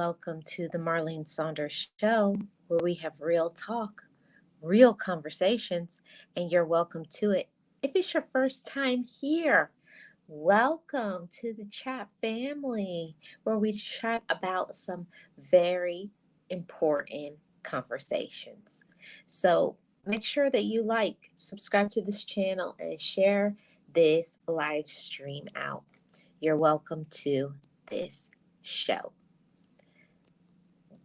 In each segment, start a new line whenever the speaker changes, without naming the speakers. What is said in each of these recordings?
Welcome to the Marlene Saunders Show, where we have real talk, real conversations, and you're welcome to it. If it's your first time here, welcome to the chat family, where we chat about some very important conversations. So make sure that you like, subscribe to this channel, and share this live stream out. You're welcome to this show.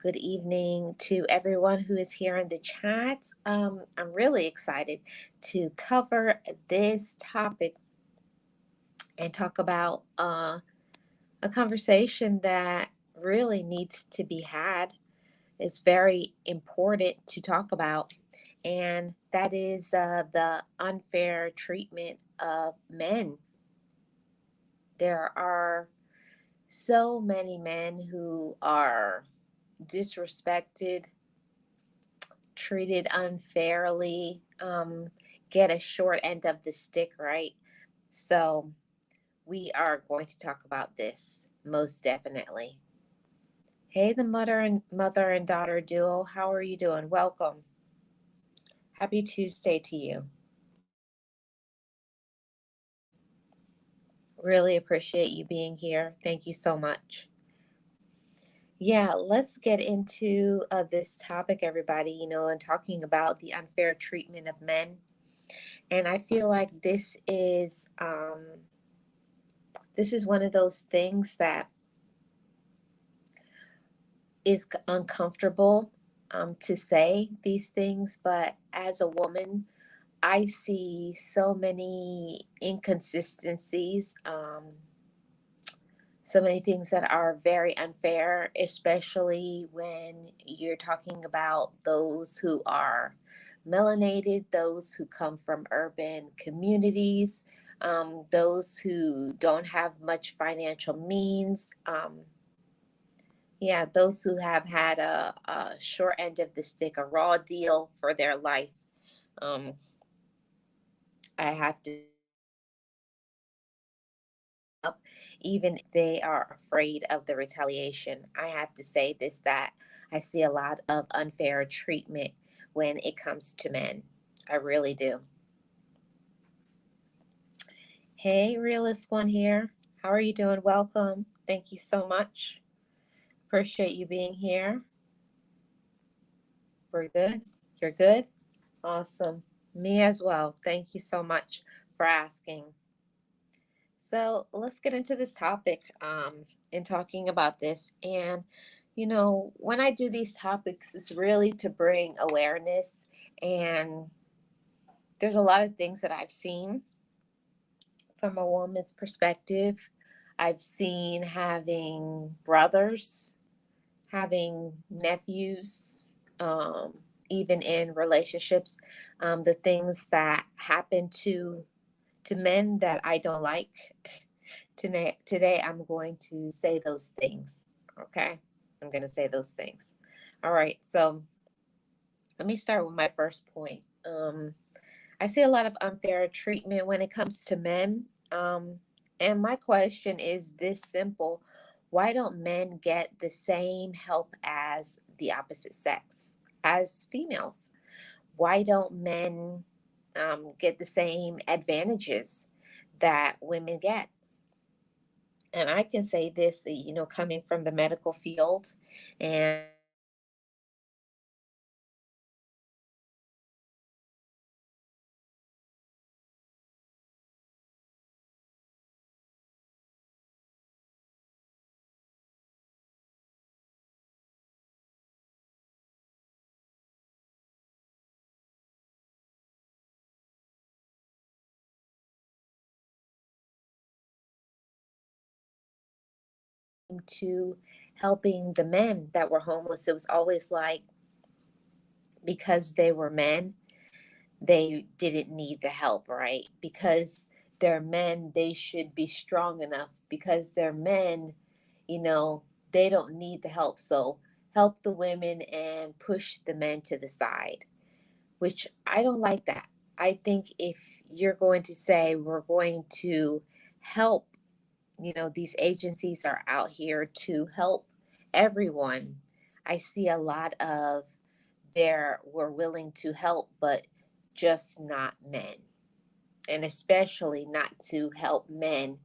Good evening to everyone who is here in the chat. I'm really excited to cover this topic and talk about a conversation that really needs to be had. It's very important to talk about, and that is the unfair treatment of men. There are so many men who are disrespected, treated unfairly, get a short end of the stick, right? So we are going to talk about this most definitely. Hey, the mother and daughter duo, how are you doing? Welcome. Happy Tuesday to you. Really appreciate you being here. Thank you so much. Yeah, let's get into this topic, everybody, and talking about the unfair treatment of men. And I feel like this is one of those things that is uncomfortable to say these things, but as a woman, I see so many inconsistencies, so many things that are very unfair, especially when you're talking about those who are melanated, those who come from urban communities, those who don't have much financial means. Yeah, those who have had a short end of the stick, a raw deal for their life. Um, I have to up, even if they are afraid of the retaliation. I have to say this that I see a lot of unfair treatment when it comes to men. I really do. Hey, Realist One here. How are you doing? Welcome. Thank you so much. Appreciate you being here. We're good. You're good? Awesome. Me as well. Thank you so much for asking. So let's get into this topic in talking about this. And, when I do these topics, it's really to bring awareness. And there's a lot of things that I've seen from a woman's perspective. I've seen having brothers, having nephews, even in relationships, the things that happen to men that I don't like. Today I'm going to say those things. Okay? I'm going to say those things. All right. So let me start with my first point. I see a lot of unfair treatment when it comes to men. And my question is this simple: why don't men get the same help as the opposite sex, as females? Why don't men get the same advantages that women get? And I can say this, coming from the medical field and to helping the men that were homeless, it was always like because they were men, they didn't need the help, right? Because they're men, they should be strong enough. Because they're men, you know, they don't need the help. So help the women and push the men to the side, which I don't like that. I think if you're going to say we're going to help, these agencies are out here to help everyone. I see a lot of there were willing to help, but just not men, and especially not to help men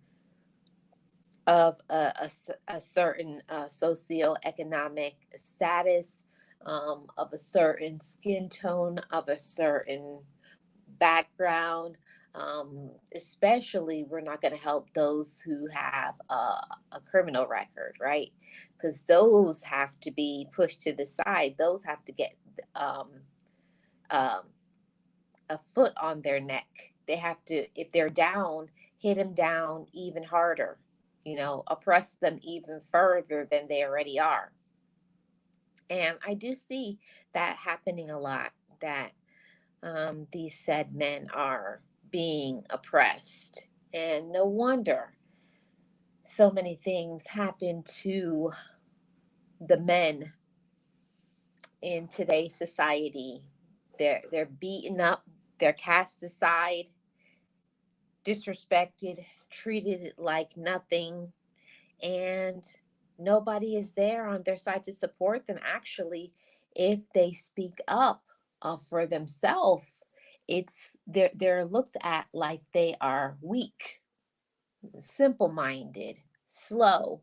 of a certain socioeconomic status, of a certain skin tone, of a certain background. Especially, we're not going to help those who have a criminal record, right? Because those have to be pushed to the side. Those have to get um, um, a foot on their neck. They have to, if they're down, hit them down even harder, oppress them even further than they already are. And I do see that happening a lot, that these said men are being oppressed. And no wonder so many things happen to the men in today's society. They're beaten up, they're cast aside, disrespected, treated like nothing, and nobody is there on their side to support them. Actually, if they speak up for themselves, they're looked at like they are weak, simple-minded, slow,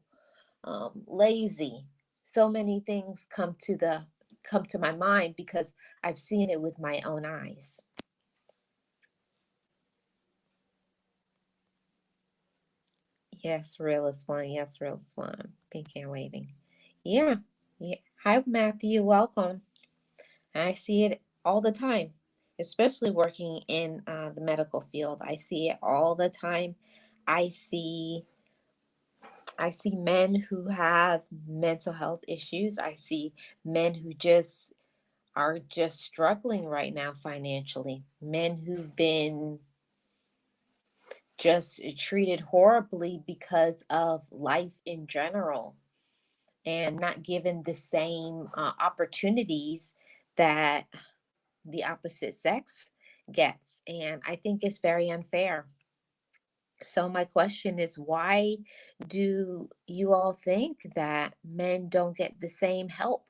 lazy. So many things come to my mind because I've seen it with my own eyes. Yes, realist one. Yes, realist one. Pink hand waving. Yeah. Yeah. Hi, Matthew. Welcome. I see it all the time, especially working in the medical field. I see it all the time. I see I see men who have mental health issues. I see men who just are just struggling right now financially. Men who've been just treated horribly because of life in general and not given the same opportunities that the opposite sex gets. And I think it's very unfair. So, my question is, why do you all think that men don't get the same help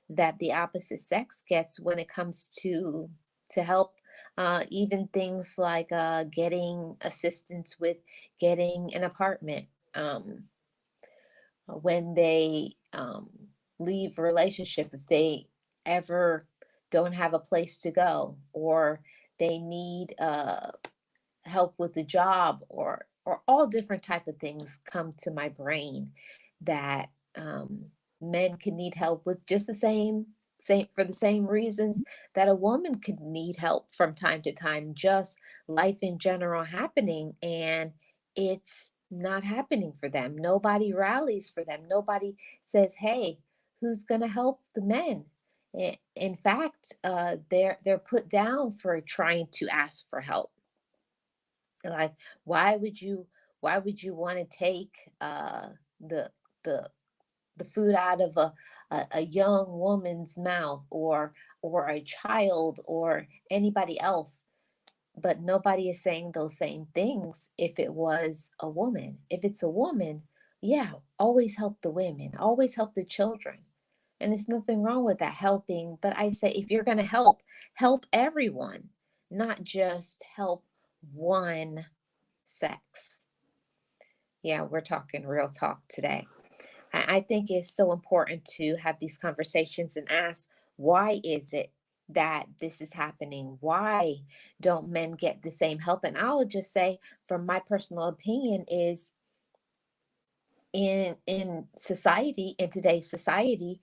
that the opposite sex gets when it comes to help, even things like getting assistance with getting an apartment, when they leave a relationship, if they ever don't have a place to go, or they need help with the job, or all different type of things come to my brain that men can need help with, just the same for the same reasons that a woman could need help from time to time, just life in general happening, and it's not happening for them. Nobody rallies for them. Nobody says, hey, who's going to help the men? In fact, they're put down for trying to ask for help. Like, why would you why would you want to take the the the food out of a young woman's mouth, or a child, or anybody else? But nobody is saying those same things if it was a woman. If it's a woman, yeah, always help the women, always help the children. And there's nothing wrong with that, helping. But I say, if you're going to help everyone, not just help one sex. Yeah, we're talking real talk today. I think it's so important to have these conversations and ask, why is it that this is happening? Why don't men get the same help? And I would just say, from my personal opinion, is in society, in today's society,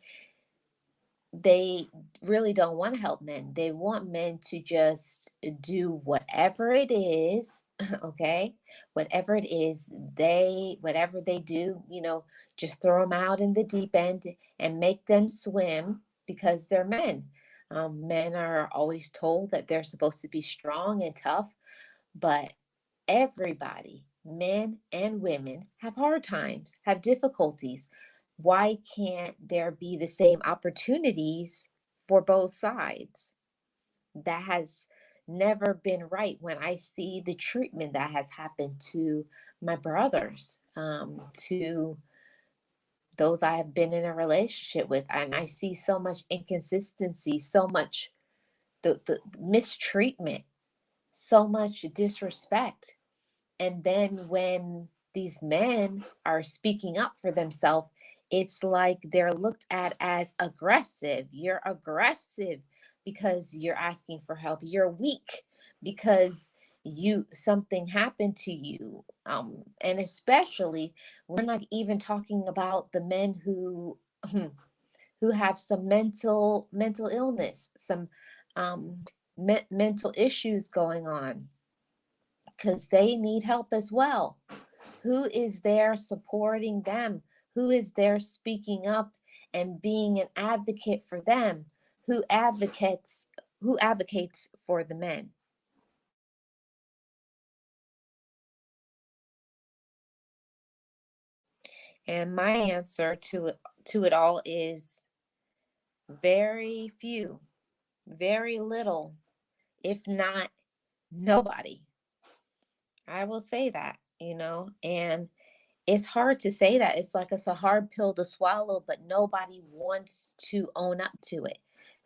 they really don't want to help men. They want men to just do whatever it is, okay? Whatever it is, whatever they do, just throw them out in the deep end and make them swim because they're men. Men are always told that they're supposed to be strong and tough, but everybody, men and women, have hard times, have difficulties. Why can't there be the same opportunities for both sides? That has never been right when I see the treatment that has happened to my brothers, to those I have been in a relationship with, and I see so much inconsistency, so much the mistreatment, so much disrespect. And then when these men are speaking up for themselves, it's like they're looked at as aggressive. You're aggressive because you're asking for help. You're weak because you something happened to you. And especially, we're not even talking about the men who who have some mental illness, some mental issues going on, because they need help as well. Who is there supporting them? Who is there speaking up and being an advocate for them? Who advocates who advocates for the men? And my answer to it all is very few, very little, if not nobody. I will say that, and it's hard to say that. It's like it's a hard pill to swallow, but nobody wants to own up to it.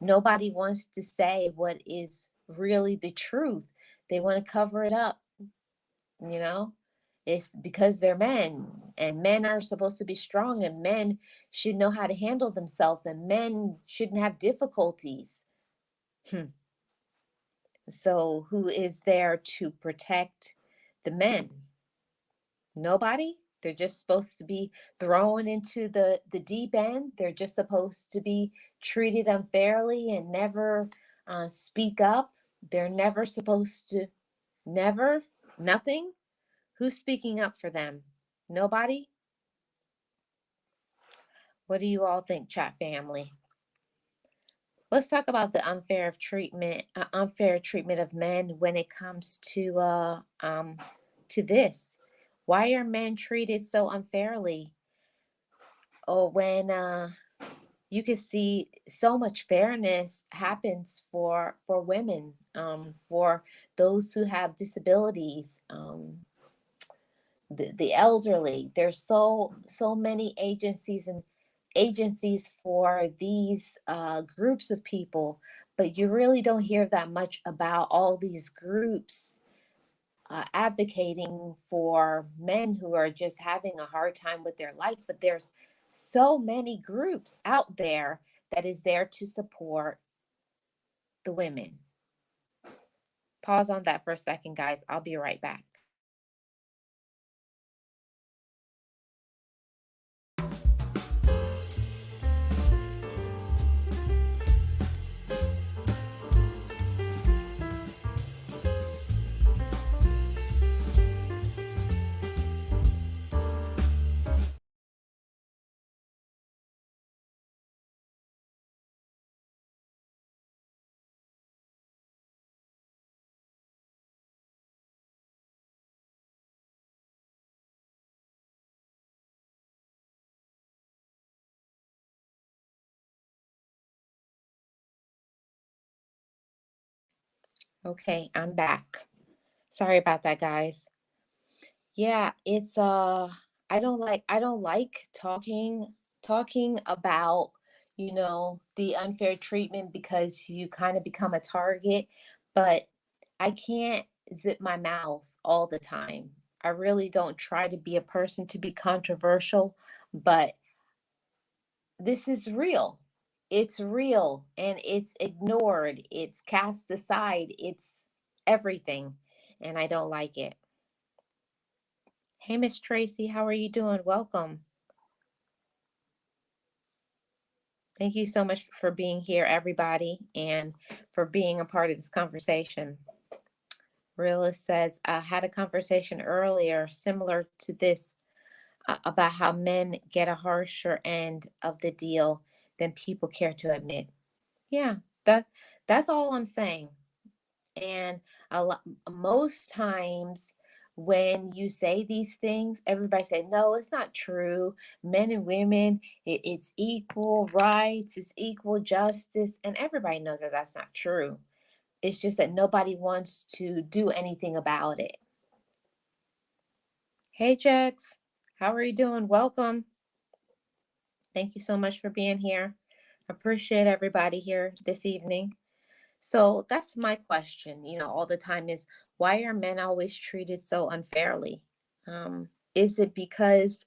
Nobody wants to say what is really the truth. They want to cover it up, you know? It's because they're men, and men are supposed to be strong, and men should know how to handle themselves, and men shouldn't have difficulties. Hmm. So, who is there to protect the men? Nobody. They're just supposed to be thrown into the deep end. They're just supposed to be treated unfairly and never speak up. They're never supposed to, never, nothing. Who's speaking up for them? Nobody. What do you all think, chat family? Let's talk about the unfair treatment of men when it comes to this. Why are men treated so unfairly? Or when you can see so much fairness happens for women, for those who have disabilities, the elderly. There's so many agencies for these groups of people, but you really don't hear that much about all these groups advocating for men who are just having a hard time with their life. But there's so many groups out there that is there to support the women. Pause on that for a second, guys. I'll be right back. Okay, I'm back. Sorry about that, guys. Yeah, it's I don't like talking about, the unfair treatment because you kind of become a target, but I can't zip my mouth all the time. I really don't try to be a person to be controversial, but this is real. It's real and it's ignored. It's cast aside. It's everything. And I don't like it. Hey, Miss Tracy, how are you doing? Welcome. Thank you so much for being here, everybody, and for being a part of this conversation. Realist says, I had a conversation earlier similar to this about how men get a harsher end of the deal than people care to admit. Yeah, that that's all I'm saying. And most times when you say these things, everybody say, no, it's not true. Men and women, it's equal rights, it's equal justice. And everybody knows that that's not true. It's just that nobody wants to do anything about it. Hey, Jax, how are you doing? Welcome. Thank you so much for being here. Appreciate everybody here this evening. So that's my question, all the time is, why are men always treated so unfairly? Is it because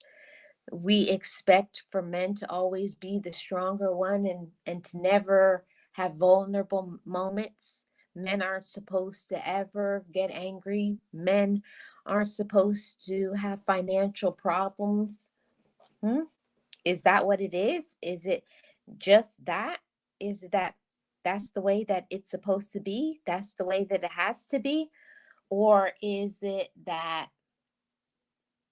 we expect for men to always be the stronger one and to never have vulnerable moments? Men aren't supposed to ever get angry. Men aren't supposed to have financial problems. Hmm? Is that what it is? Is it just that? Is it that that's the way that it's supposed to be? That's the way that it has to be? Or is it that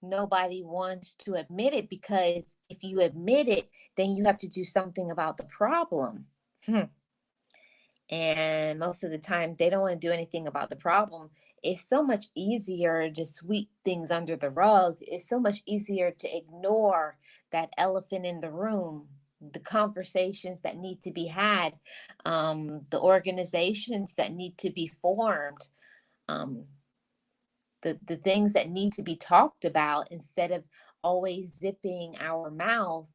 nobody wants to admit it, because if you admit it, then you have to do something about the problem? Hmm. And most of the time, they don't want to do anything about the problem. It's so much easier to sweep things under the rug. It's so much easier to ignore that elephant in the room, the conversations that need to be had, the organizations that need to be formed, um, the things that need to be talked about, instead of always zipping our mouth.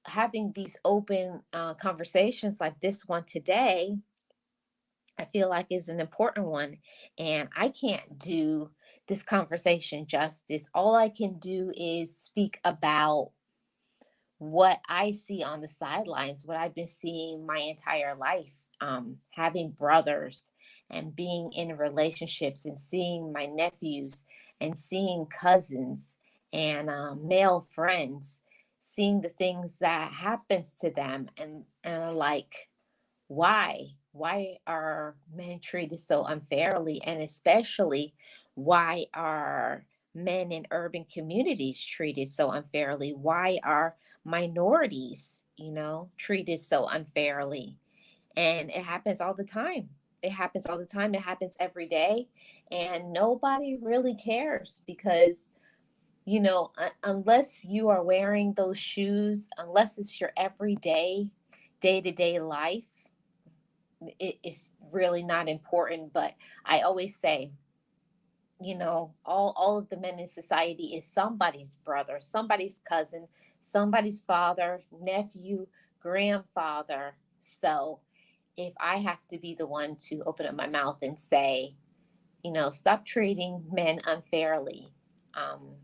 Having these open conversations like this one today, I feel like is an important one. And I can't do this conversation justice. All I can do is speak about what I see on the sidelines, what I've been seeing my entire life, having brothers and being in relationships and seeing my nephews and seeing cousins and male friends, seeing the things that happens to them, and like, why are men treated so unfairly, and especially why are men in urban communities treated so unfairly? Why are minorities, treated so unfairly? And it happens all the time. It happens all the time. It happens every day. And nobody really cares, because, unless you are wearing those shoes, unless it's your everyday, day to day life, it's really not important. But I always say, all of the men in society is somebody's brother, somebody's cousin, somebody's father, nephew, grandfather. So if I have to be the one to open up my mouth and say, stop treating men unfairly, um,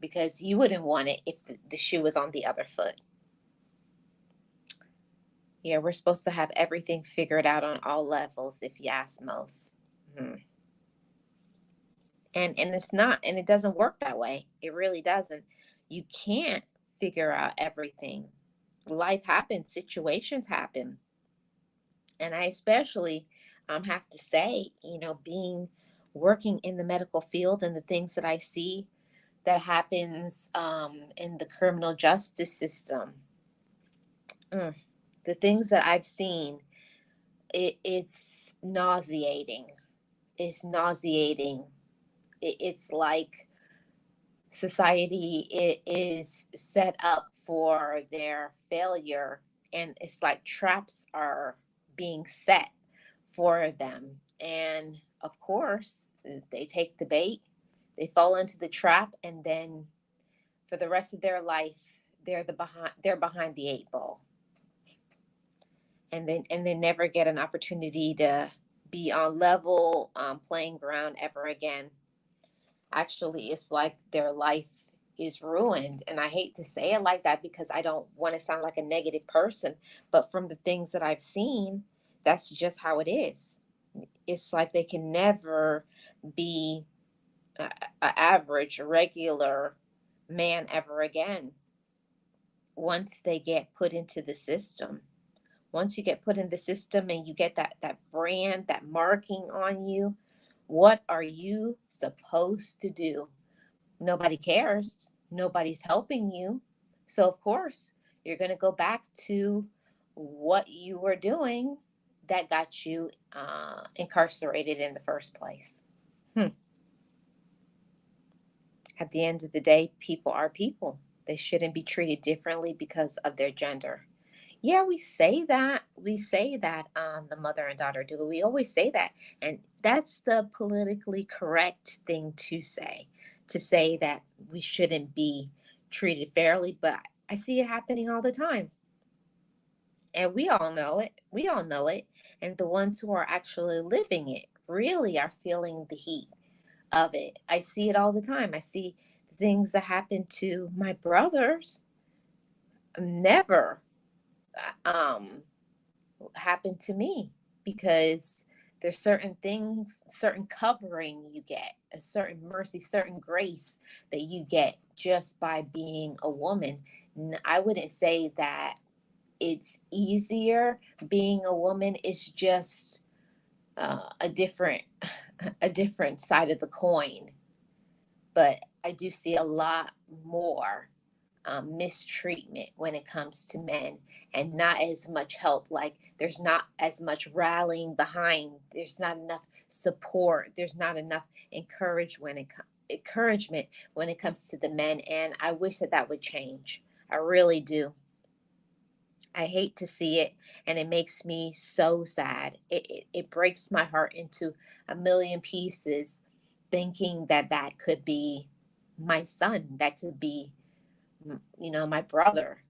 because you wouldn't want it if the shoe was on the other foot. Yeah, we're supposed to have everything figured out on all levels, if you ask most. Mhm. And it's not, and it doesn't work that way. It really doesn't. You can't figure out everything. Life happens, situations happen. And I especially have to say, being working in the medical field and the things that I see that happens in the criminal justice system, mm, the things that I've seen, it's nauseating. It's nauseating. It's like society, it is set up for their failure, and it's like traps are being set for them. And of course, they take the bait, they fall into the trap, and then for the rest of their life, they're behind the eight ball, and they never get an opportunity to be on level playing ground ever again. Actually, it's like their life is ruined. And I hate to say it like that, because I don't want to sound like a negative person, but from the things that I've seen, that's just how it is. It's like they can never be a average, regular man ever again once they get put into the system. Once you get put in the system and you get that brand, that marking on you, what are you supposed to do? Nobody cares. Nobody's helping you. So, of course, you're going to go back to what you were doing that got you incarcerated in the first place. Hmm. At the end of the day, people are people. They shouldn't be treated differently because of their gender. Yeah, we say that. We say that the mother and daughter do. We always say that. And that's the politically correct thing to say that we shouldn't be treated fairly. But I see it happening all the time. And we all know it. We all know it. And the ones who are actually living it really are feeling the heat of it. I see it all the time. I see things that happen to my brothers never um happen to me, because there's certain things, certain covering you get, a certain mercy, certain grace that you get just by being a woman. I wouldn't say that it's easier being a woman. It's just a different a different side of the coin. But I do see a lot more mistreatment when it comes to men, and not as much help. Like, there's not as much rallying behind, there's not enough support, there's not enough encouragement when it comes to the men. And I wish that that would change. I really do. I hate to see it, and it makes me so sad. It breaks my heart into a million pieces, thinking that that could be my son, that could be, my brother.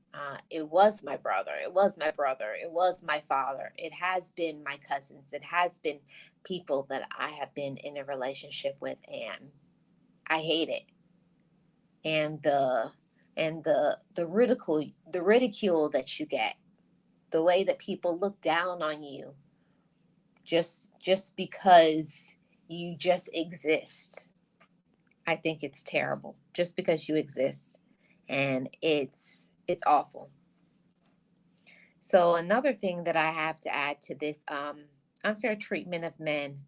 It was my brother. It was my brother. It was my father. It has been my cousins. It has been people that I have been in a relationship with, and I hate it. And the ridicule that you get, the way that people look down on you, just because you just exist. I think it's terrible, just because you exist, and it's awful. So another thing that I have to add to this unfair treatment of men.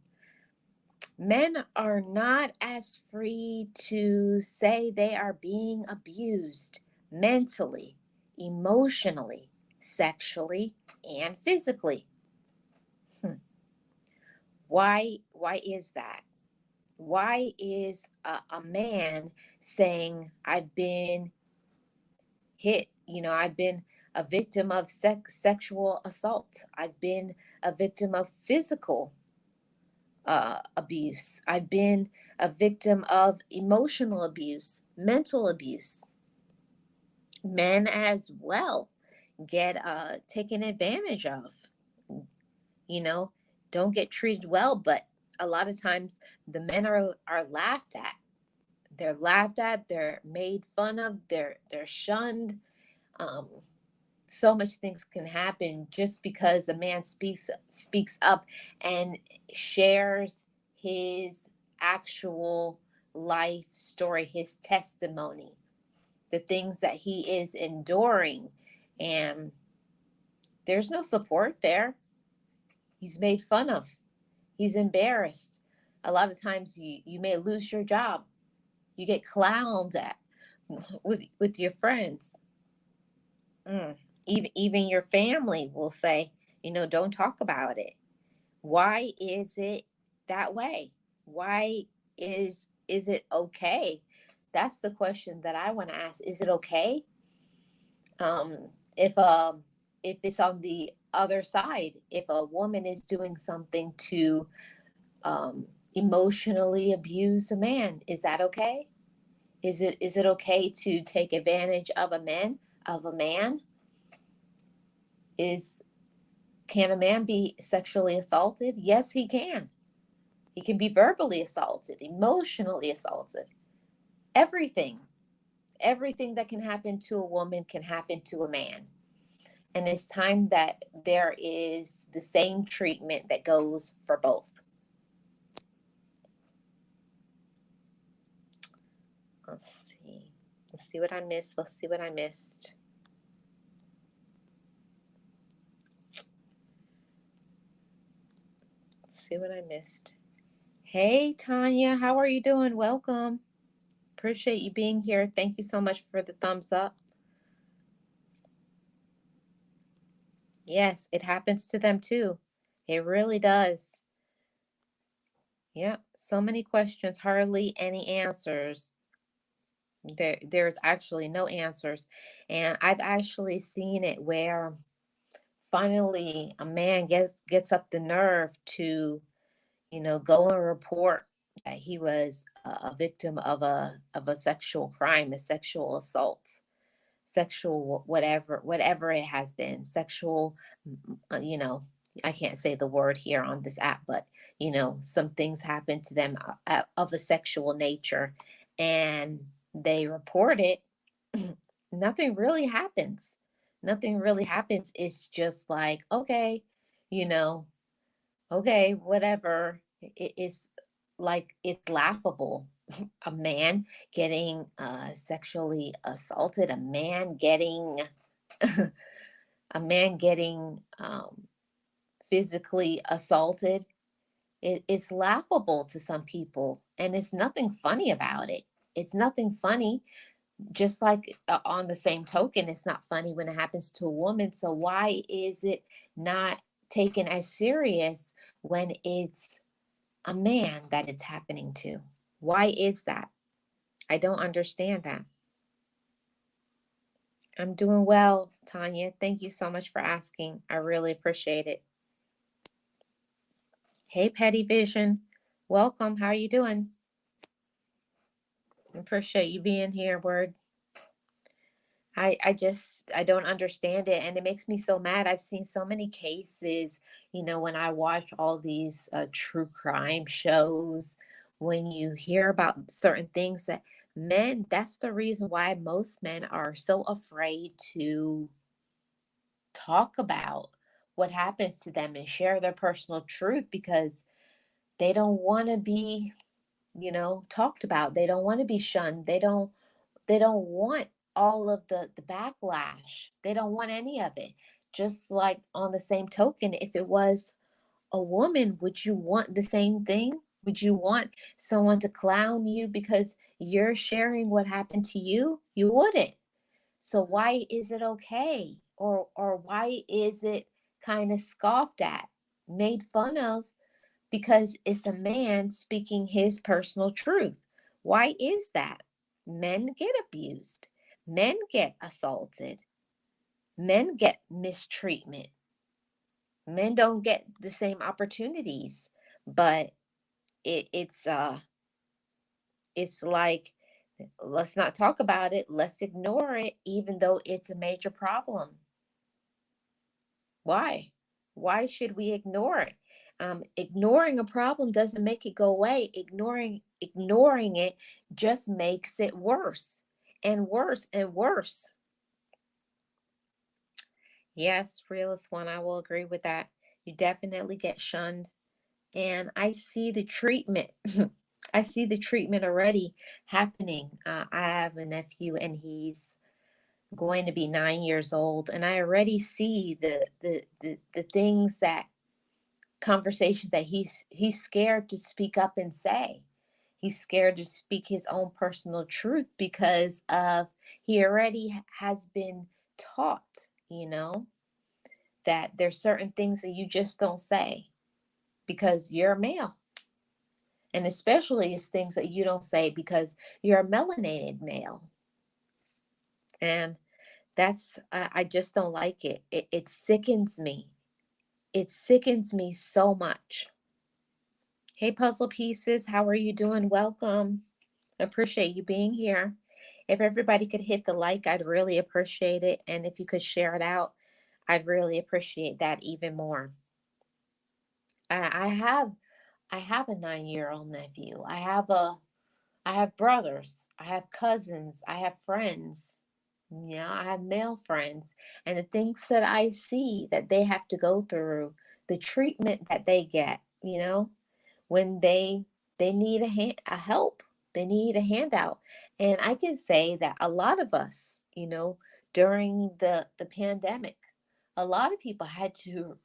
Men are not as free to say they are being abused mentally, emotionally, sexually, and physically. Hmm. Why is that? Why is a man saying, I've been hit, I've been a victim of sexual assault, I've been a victim of physical abuse, I've been a victim of emotional abuse, mental abuse. Men as well get taken advantage of, you know, don't get treated well, but a lot of times the men are laughed at. They're laughed at, they're made fun of, they're shunned. Um, so much things can happen just because a man speaks up and shares his actual life story, his testimony, the things that he is enduring, and there's no support there. He's made fun of, he's embarrassed. A lot of times you may lose your job, you get clowned at with your friends. Even your family will say, don't talk about it. Why is it that way? Why is it okay? That's the question that I want to ask. Is it okay? If it's on the other side, if a woman is doing something to emotionally abuse a man, is that okay? Is it okay to take advantage of a man? Is Can a man be sexually assaulted? Yes, he can. He can be verbally assaulted, emotionally assaulted. Everything, everything that can happen to a woman can happen to a man. And it's time that there is the same treatment that goes for both. Let's see. Let's see what I missed. Let's see what I missed. Let's see what I missed. Hey, Tanya, how are you doing? Welcome. Appreciate you being here. Thank you so much for the thumbs up. Yes, it happens to them too. It really does. Yep. So many questions, hardly any answers. There's actually no answers. And I've actually seen it where finally a man gets up the nerve to, go and report that he was a victim of a sexual crime, a sexual assault. sexual, whatever it has been, sexual, you know, I can't say the word here on this app, but some things happen to them of a sexual nature, and they report it. Nothing really happens. Nothing really happens. It's just like, okay, you know, okay, whatever. It's like it's laughable. A man getting sexually assaulted, a man getting physically assaulted. It's laughable to some people, and it's nothing funny about it. It's nothing funny. Just like on the same token, it's not funny when it happens to a woman. So why is it not taken as serious when it's a man that it's happening to? Why is that? I don't understand that. I'm doing well, Tanya. Thank you so much for asking. I really appreciate it. Hey, Petty Vision. Welcome. How are you doing? I appreciate you being here, Word. I don't understand it, and it makes me so mad. I've seen so many cases, when I watch all these true crime shows, when you hear about certain things that men, that's the reason why most men are so afraid to talk about what happens to them and share their personal truth, because they don't want to be, talked about. They don't want to be shunned. They don't want all of the backlash. They don't want any of it. Just like on the same token, if it was a woman, would you want the same thing? Would you want someone to clown you because you're sharing what happened to you? You wouldn't. So why is it okay? Or why is it kind of scoffed at, made fun of, because it's a man speaking his personal truth? Why is that? Men get abused, men get assaulted, men get mistreatment, men don't get the same opportunities. But it's like, let's not talk about it, let's ignore it, even though it's a major problem. Why should we ignore it? Ignoring a problem doesn't make it go away. Ignoring it just makes it worse and worse and worse. Yes, realist one, I will agree with that. You definitely get shunned. And I see the treatment. I see the treatment already happening. I have a nephew, and he's going to be 9 years old, and I already see the things, that conversations that he's scared to speak up and say. He's scared to speak his own personal truth because of he already has been taught, that there's certain things that you just don't say because you're a male. And especially it's things that you don't say because you're a melanated male. And that's, I just don't like it. It sickens me. It sickens me so much. Hey, puzzle pieces, how are you doing? Welcome. Appreciate you being here. If everybody could hit the like, I'd really appreciate it. And if you could share it out, I'd really appreciate that even more. I have a 9-year-old nephew. I have brothers. I have cousins. I have friends. I have male friends. And the things that I see that they have to go through, the treatment that they get, when they need a help, they need a handout. And I can say that a lot of us, during the pandemic, a lot of people had to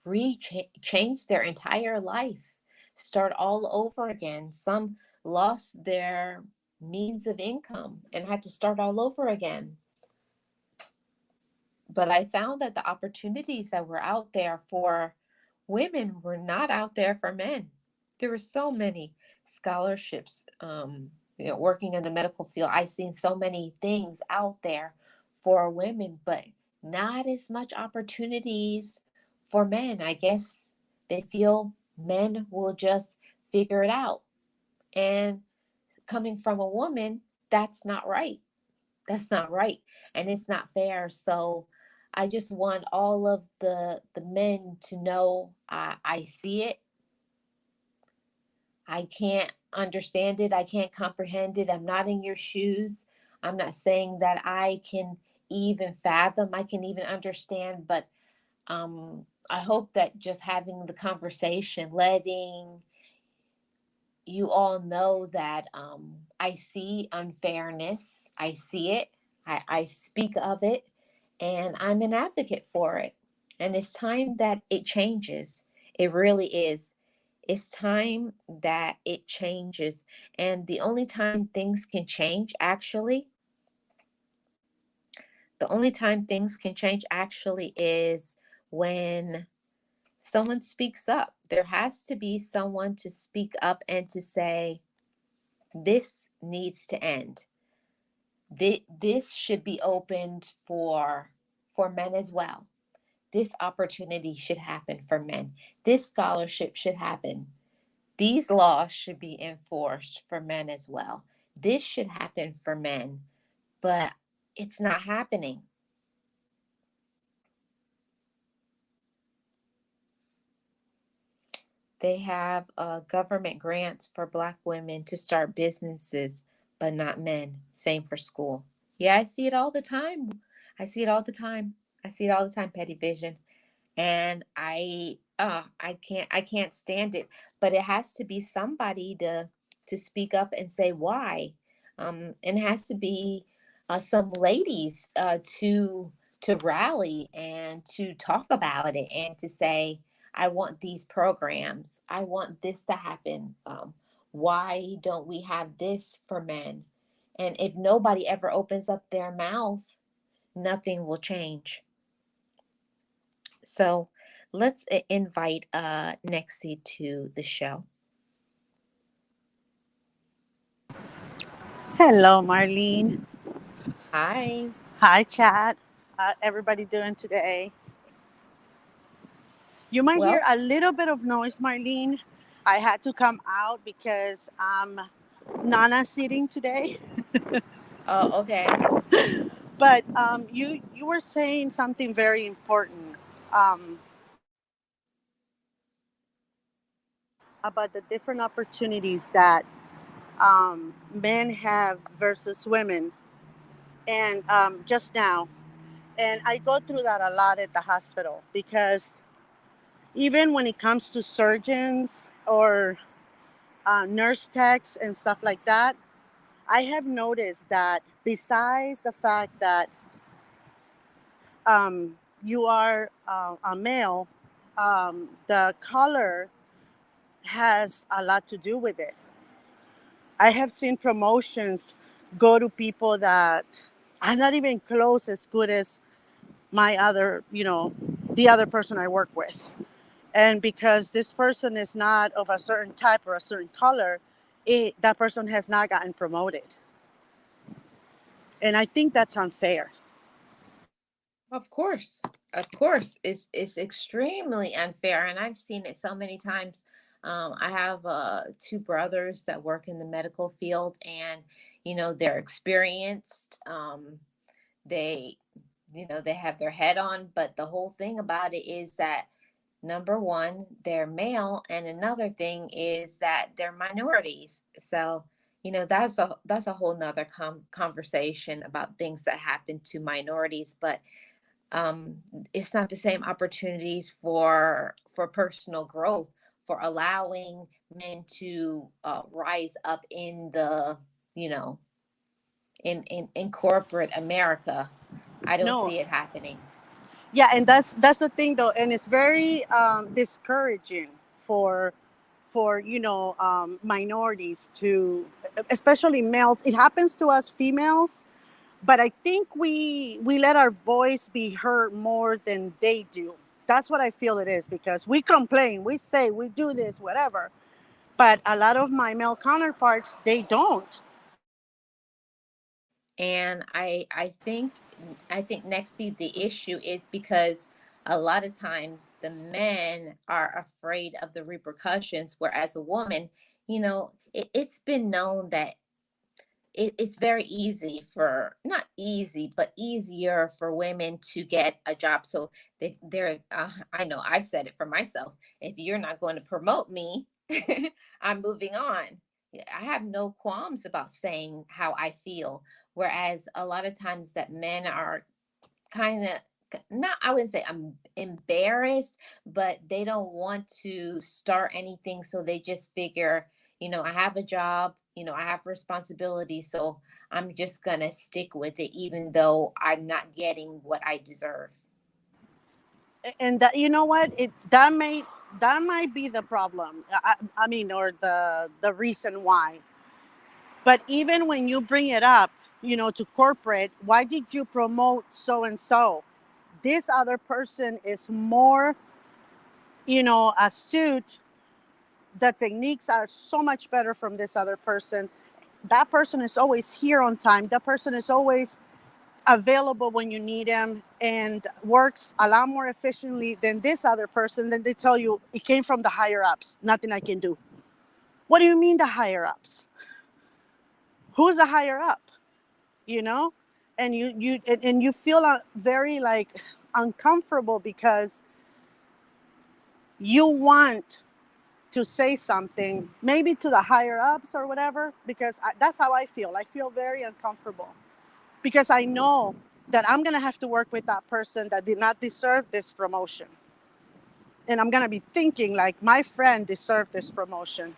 change their entire life, start all over again. Some lost their means of income and had to start all over again. But I found that the opportunities that were out there for women were not out there for men. There were so many scholarships, working in the medical field. I've seen so many things out there for women, but not as much opportunities for men. I guess they feel men will just figure it out. And coming from a woman, that's not right. That's not right, and it's not fair. So I just want all of the men to know, I see it. I can't understand it. I can't comprehend it. I'm not in your shoes. I'm not saying that I can even fathom, I can even understand, but I hope that just having the conversation, letting you all know that I see unfairness. I see it. I speak of it, and I'm an advocate for it. And it's time that it changes. It really is. It's time that it changes. And the only time things can change, actually, the only time things can change actually is when someone speaks up. There has to be someone to speak up and to say, this needs to end. This should be opened for men as well. This opportunity should happen for men. This scholarship should happen. These laws should be enforced for men as well. This should happen for men, but it's not happening. They have government grants for Black women to start businesses, but not men. Same for school. Yeah, I see it all the time. I see it all the time. I see it all the time, Petty Vision. And I can't stand it. But it has to be somebody to speak up and say why. And it has to be some ladies to rally and to talk about it and to say, I want these programs. I want this to happen. Why don't we have this for men? And if nobody ever opens up their mouth, nothing will change. So let's invite Nexie to the show.
Hello, Marlene.
Hi.
Hi, chat. How everybody doing today? You might hear
Well,
a little bit of noise, Marlene. I had to come out because I'm Nana sitting today.
oh, okay.
But you were saying something very important um, about the different opportunities that men have versus women, and just now, and I go through that a lot at the hospital because even when it comes to surgeons or nurse techs and stuff like that, I have noticed that besides the fact that you are a male, the color has a lot to do with it. I have seen promotions go to people that are not even close as good as my other, the other person I work with. And because this person is not of a certain type or a certain color, that person has not gotten promoted. And I think that's unfair.
Of course. Of course. It's extremely unfair. And I've seen it so many times. I have two brothers that work in the medical field, and they're experienced. They they have their head on, but the whole thing about it is that, number one, they're male, and another thing is that they're minorities. So that's a whole nother conversation about things that happen to minorities. But um, it's not the same opportunities for personal growth, for allowing men to rise up in the you know in corporate America. I don't
No,
see it happening.
yeah, and that's the thing though, and it's very discouraging for minorities to, especially males. It happens to us females, but I think we let our voice be heard more than they do. That's what I feel it is, because we complain, we say, we do this, whatever, but a lot of my male counterparts, they don't.
And I think next to the issue is because a lot of times the men are afraid of the repercussions, whereas a woman, it's been known that it's very easy for, not easy, but easier for women to get a job. So they're I know I've said it for myself. If you're not going to promote me, I'm moving on. Yeah, I have no qualms about saying how I feel. Whereas a lot of times that men are kind of, not, I wouldn't say I'm embarrassed, but they don't want to start anything, so they just figure, I have a job, I have responsibility, so I'm just gonna stick with it even though I'm not getting what I deserve.
And that, you know what, that might be the problem. I mean, or the reason why. But even when you bring it up, to corporate, why did you promote so and so? This other person is more, astute. The techniques are so much better from this other person. That person is always here on time. That person is always available when you need them and works a lot more efficiently than this other person. Then they tell you it came from the higher ups. Nothing I can do. What do you mean the higher ups? Who's the higher up? You know, and you feel very like uncomfortable because you want to say something maybe to the higher ups or whatever, because that's how I feel very uncomfortable because I know that I'm going to have to work with that person that did not deserve this promotion. And I'm going to be thinking like my friend deserved this promotion.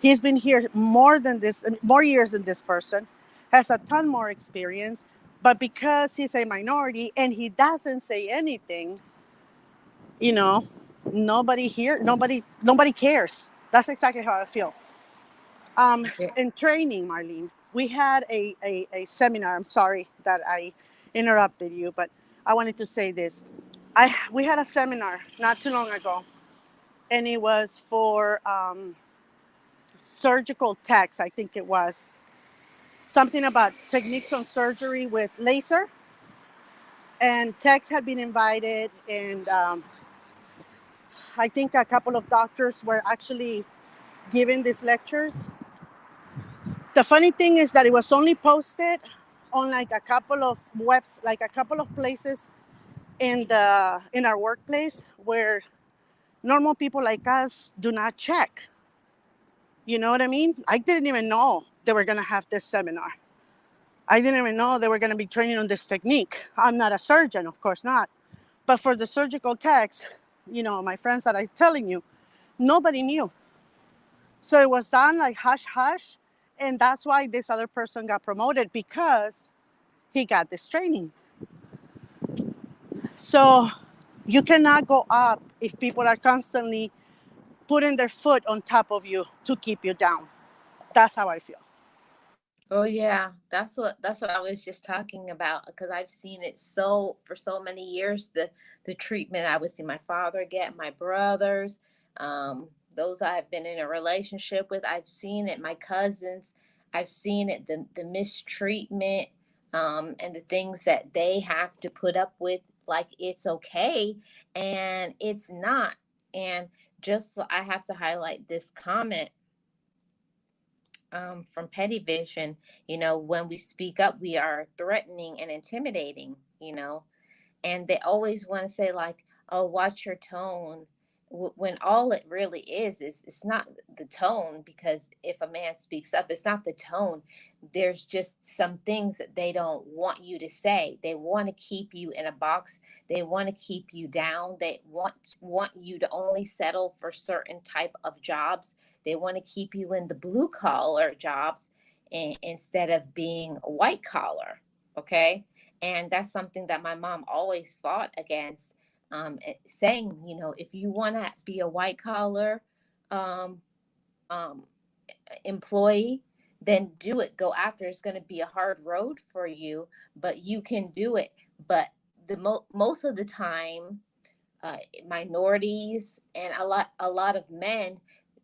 He's been here more than this, more years than this person, has a ton more experience, but because he's a minority and he doesn't say anything, you know, nobody cares. That's exactly how I feel.
Yeah.
In training, Marlene, we had a seminar. I'm sorry that I interrupted you, but I wanted to say this. We had a seminar not too long ago, and it was for surgical techs. I think it was something about techniques on surgery with laser, and techs had been invited, and I think a couple of doctors were actually giving these lectures. The funny thing is that it was only posted on like a couple of webs, like a couple of places in our workplace where normal people like us do not check. You know what I mean? I didn't even know they were gonna have this seminar. I didn't even know they were gonna be training on this technique. I'm not a surgeon, of course not. But for the surgical techs, my friends that I'm telling you, nobody knew. So it was done like hush hush. And that's why this other person got promoted because he got this training. So you cannot go up if people are constantly putting their foot on top of you to keep you down. That's how I feel.
Oh yeah, that's what I was just talking about, because I've seen it so for so many years, the treatment I would see my father get, my brothers, those I've been in a relationship with, I've seen it, my cousins, I've seen it, the mistreatment, and the things that they have to put up with like it's okay, and it's not. And just, I have to highlight this comment from Petty Vision. When we speak up, we are threatening and intimidating, and they always want to say, like, oh, watch your tone, when all it really is it's not the tone, because if a man speaks up, it's not the tone. There's just some things that they don't want you to say. They want to keep you in a box. They want to keep you down. They want you to only settle for certain type of jobs. They want to keep you in the blue collar jobs, instead of being a white collar. Okay. And that's something that my mom always fought against, saying, if you want to be a white collar um, um, employee, then do it. Go after. It's going to be a hard road for you, but you can do it. But most of the time, minorities and a lot of men,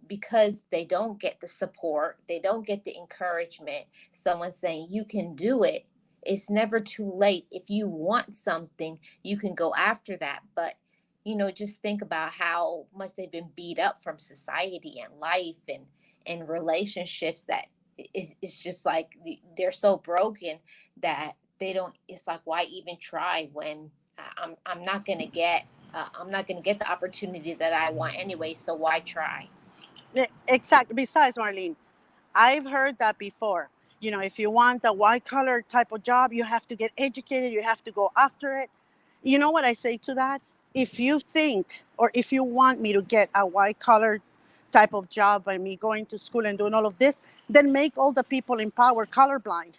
because they don't get the support, they don't get the encouragement, someone saying you can do it. It's never too late. If you want something, you can go after that. But just think about how much they've been beat up from society and life and relationships, that it's just like they're so broken that they don't. It's like, why even try when I'm not gonna get I'm not gonna get the opportunity that I want anyway. So why try?
Exactly. Besides, Marlene, I've heard that before. If you want a white collar type of job, you have to get educated, you have to go after it. You know what I say to that? If you think, or if you want me to get a white collar type of job by me going to school and doing all of this, then make all the people in power colorblind.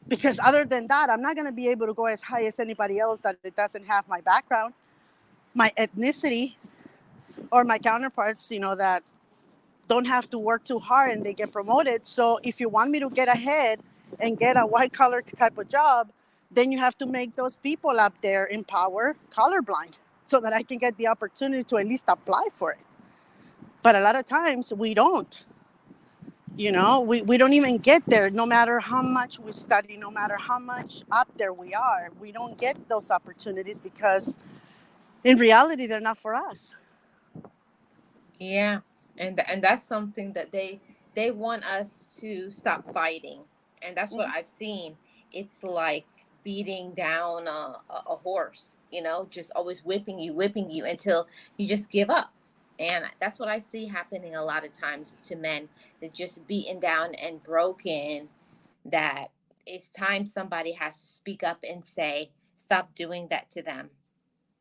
Because other than that, I'm not going to be able to go as high as anybody else that it doesn't have my background, my ethnicity, or my counterparts, that don't have to work too hard and they get promoted. So if you want me to get ahead and get a white collar type of job, then you have to make those people up there in power colorblind so that I can get the opportunity to at least apply for it. But a lot of times we don't. We don't even get there. No matter how much we study, no matter how much up there we don't get those opportunities because in reality, they're not for us.
Yeah, and that's something that they want us to stop fighting, and that's what
Mhm.
I've seen. It's like beating down a horse, just always whipping you until you just give up. And that's what I see happening a lot of times to men. They're just beaten down and broken. That it's time somebody has to speak up and say, "Stop doing that to them.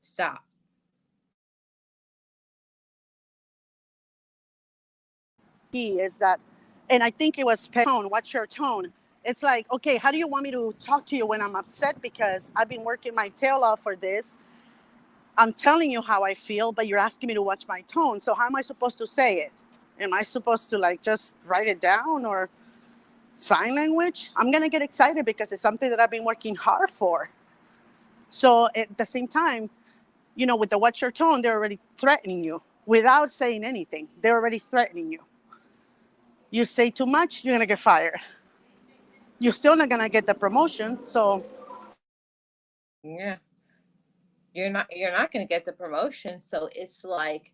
Stop."
Key is that, and I think it was tone. What's your tone? It's like, okay, how do you want me to talk to you when I'm upset? Because I've been working my tail off for this. I'm telling you how I feel, but you're asking me to watch my tone. So how am I supposed to say it? Am I supposed to like just write it down or sign language? I'm gonna get excited because it's something that I've been working hard for. So at the same time, with the watch your tone, they're already threatening you without saying anything. They're already threatening you. You say too much, you're gonna get fired. You're still not gonna get the promotion. So
Yeah. You're not going to get the promotion, so it's like,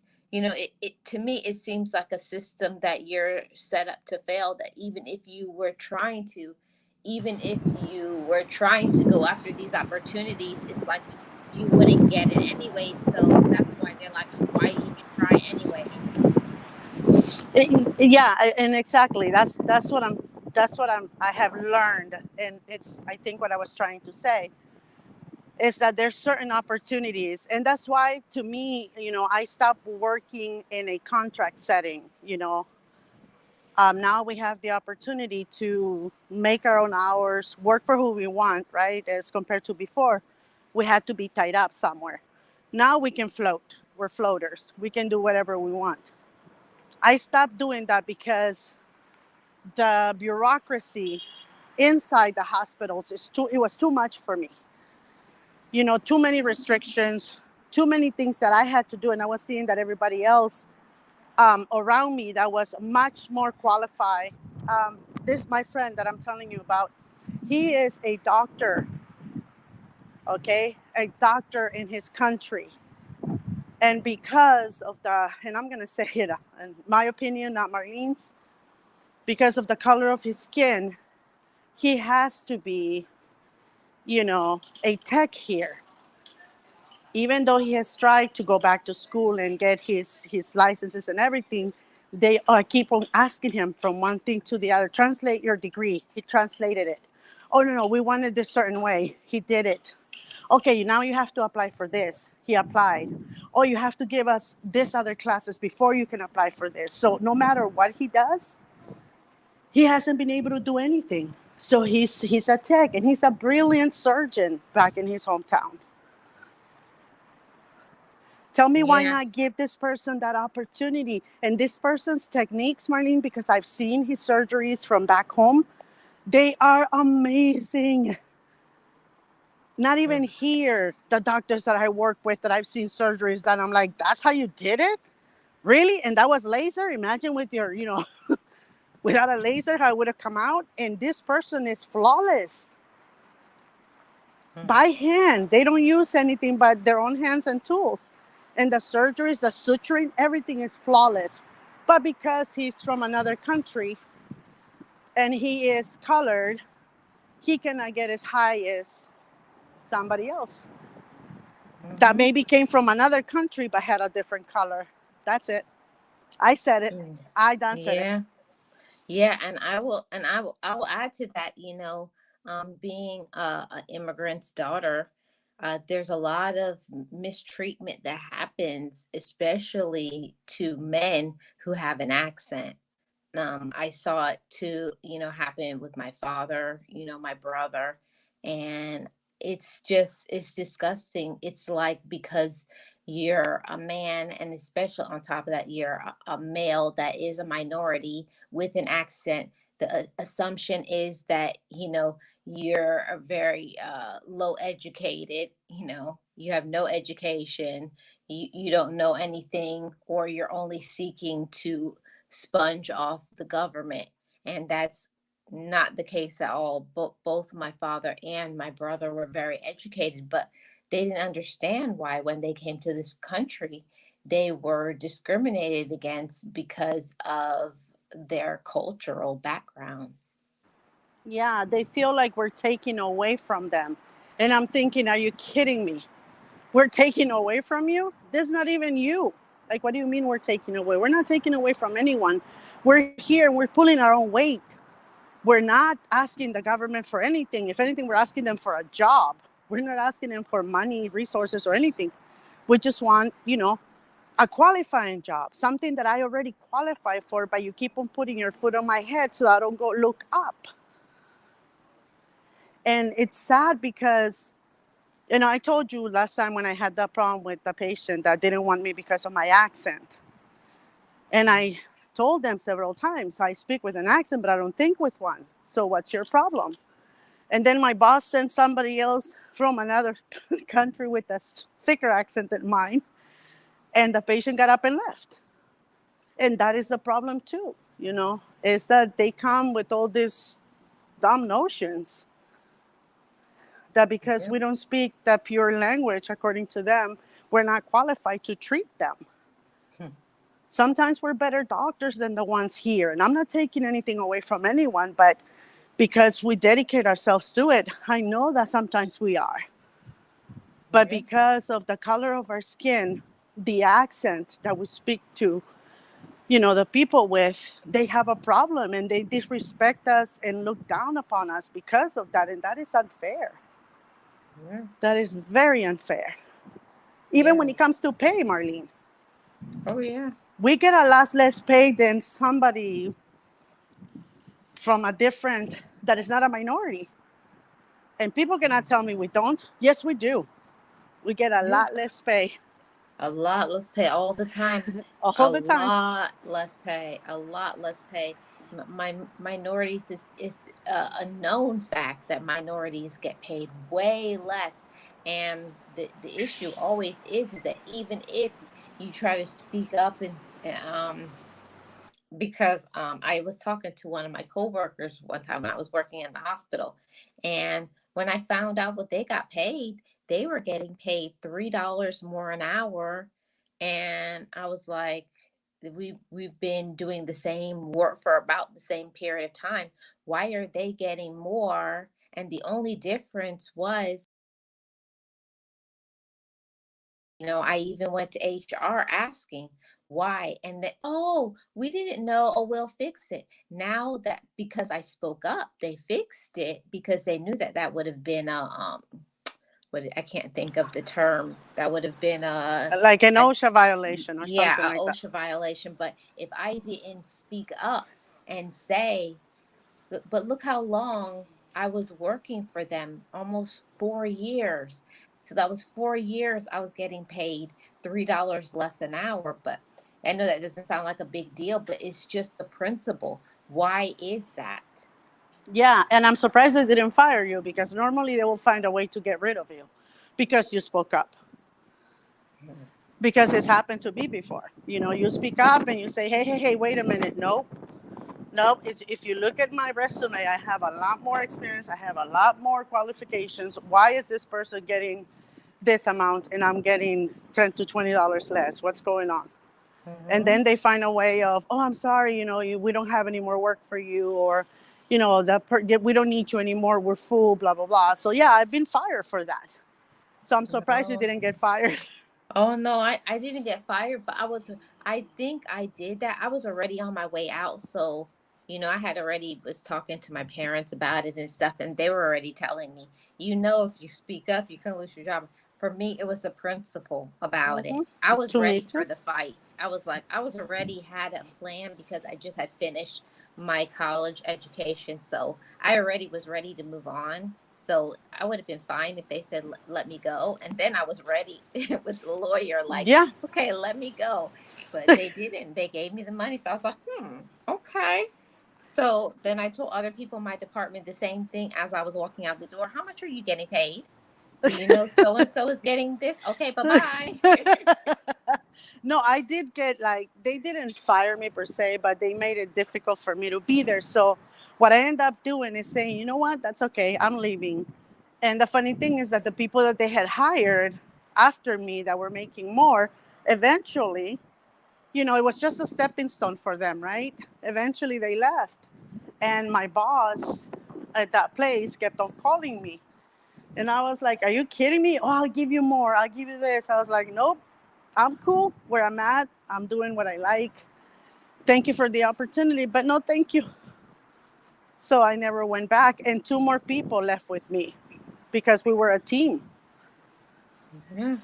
it to me it seems like a system that you're set up to fail, that even if you were trying to go after these opportunities, it's like you wouldn't get it anyway, so that's why they're like, why even try anyways?
yeah, and exactly I have learned, and it's I think what I was trying to say is that there's certain opportunities, and that's why to me, I stopped working in a contract setting. Now we have the opportunity to make our own hours, work for who we want, right? As compared to before, we had to be tied up somewhere. Now we can float. We're floaters. We can do whatever we want. I stopped doing that because the bureaucracy inside the hospitals it was too much for me. Too many restrictions, too many things that I had to do, and I was seeing that everybody else around me that was much more qualified. This my friend that I'm telling you about, he is a doctor, okay, a doctor in his country, and because of and I'm gonna say it in my opinion, not Marlene's, because of the color of his skin, he has to be, a tech here. Even though he has tried to go back to school and get his licenses and everything, they keep on asking him from one thing to the other. Translate your degree. He translated it. Oh, no, we want it this certain way. He did it. Okay, now you have to apply for this. He applied. Oh, you have to give us this other classes before you can apply for this. So no matter what he does, he hasn't been able to do anything. So he's a tech, and he's a brilliant surgeon back in his hometown. Tell me why
Yeah.
not give this person that opportunity? And this person's techniques, Marlene, because I've seen his surgeries from back home, they are amazing. Not even
Mm.
here, the doctors that I work with that I've seen surgeries that I'm like, that's how you did it? Really? And that was laser? Imagine with your, without a laser, how it would have come out. And this person is flawless
Mm.
by hand. They don't use anything but their own hands and tools. And the surgeries, the suturing, everything is flawless. But because he's from another country and he is colored, he cannot get as high as somebody else that
Mm-hmm.
maybe came from another country but had a different color. That's it. I said it.
Mm.
I done said it.
Yeah. Yeah, I will add to that, being a immigrant's daughter, there's a lot of mistreatment that happens, especially to men who have an accent. I saw it too, happen with my father, my brother, and it's disgusting. It's like because you're a man, and especially on top of that, you're a male that is a minority with an accent. The assumption is that you're a very low educated. You have no education. You don't know anything, or you're only seeking to sponge off the government. And that's not the case at all. Both my father and my brother were very educated, but they didn't understand why, when they came to this country, they were discriminated against because of their cultural background.
Yeah, they feel like we're taking away from them. And I'm thinking, are you kidding me? We're taking away from you? This is not even you. Like, what do you mean we're taking away? We're not taking away from anyone. We're here, we're pulling our own weight. We're not asking the government for anything. If anything, we're asking them for a job. We're not asking them for money, resources, or anything. We just want, a qualifying job, something that I already qualify for, but you keep on putting your foot on my head so I don't go look up. And it's sad because, I told you last time when I had that problem with the patient that didn't want me because of my accent. And I told them several times, I speak with an accent, but I don't think with one. So what's your problem? And then my boss sent somebody else from another country with a thicker accent than mine. And the patient got up and left. And that is the problem too, is that they come with all these dumb notions that because
Yeah.
we don't speak the pure language according to them, we're not qualified to treat them.
Hmm.
Sometimes we're better doctors than the ones here. And I'm not taking anything away from anyone, but because we dedicate ourselves to it, I know that sometimes we are. But
Yeah.
because of the color of our skin, the accent that we speak to, the people with, they have a problem and they disrespect us and look down upon us because of that. And that is unfair.
Yeah.
That is very unfair. Even when
Yeah.
it comes to pay, Marlene,
Oh yeah.
we get a lot less pay than somebody from a different, that is not a minority. And people cannot tell me we don't. Yes, we do. We get a
Yeah.
lot less pay
A lot less pay all the time.
all
A
the time.
lot less pay. A lot less pay. My minorities is a known fact that minorities get paid way less, and the issue always is that even if you try to speak up, and because I was talking to one of my coworkers one time when I was working in the hospital, and when I found out what they got paid, they were getting paid $3 more an hour, and I was like, we've been doing the same work for about the same period of time. Why are they getting more? And the only difference was, I even went to HR asking why. And they, oh, we didn't know. Oh, we'll fix it. Now that because I spoke up, they fixed it because they knew that that would have been a, I can't think of the term. That would have been
Like an
a
OSHA violation or something
yeah, a
like that.
OSHA violation. But if I didn't speak up and say, but look how long I was working for them, almost 4 years. So that was 4 years I was getting paid $3 less an hour. But I know that doesn't sound like a big deal, but it's just the principle. Why is that?
Yeah, and I'm surprised they didn't fire you because normally they will find a way to get rid of you because you spoke up.
Mhm.
Because it's happened to me before. You speak up and you say, hey, hey, hey, wait a minute. No, no. If you look at my resume, I have a lot more experience. I have a lot more qualifications. Why is this person getting this amount and I'm getting $10 to $20 less? What's going on? And
Mhm.
then they find a way of, oh, I'm sorry, we don't have any more work for you, or We don't need you anymore. We're full, blah, blah, blah. So yeah, I've been fired for that. So I'm surprised you
No.
didn't get fired.
Oh no, I didn't get fired, but I think I did that. I was already on my way out, so I had already was talking to my parents about it and stuff, and they were already telling me, if you speak up, you can lose your job. For me, it was a principle about it.
Hmm.
I was
To me
ready
too.
for the fight. I was already had a plan because I just had finished my college education, so I already was ready to move on. So I would have been fine if they said, let me go. And then I was ready with the lawyer, like,
Yeah.
okay, let me go. But they didn't. They gave me the money. So I was like, okay. So then I told other people in my department the same thing as I was walking out the door. How much are you getting paid? Do you know so and so is getting this? Okay, bye bye.
No, I did get, like, they didn't fire me per se, but they made it difficult for me to be there. So what I end up doing is saying, you know what, that's okay, I'm leaving. And the funny thing is that the people that they had hired after me that were making more, eventually, it was just a stepping stone for them, right? Eventually they left. And my boss at that place kept on calling me. And I was like, are you kidding me? Oh, I'll give you more. I'll give you this. I was like, nope, I'm cool where I'm at. I'm doing what I like. Thank you for the opportunity, but no, thank you. So I never went back. And two more people left with me because we were a team.
Yeah.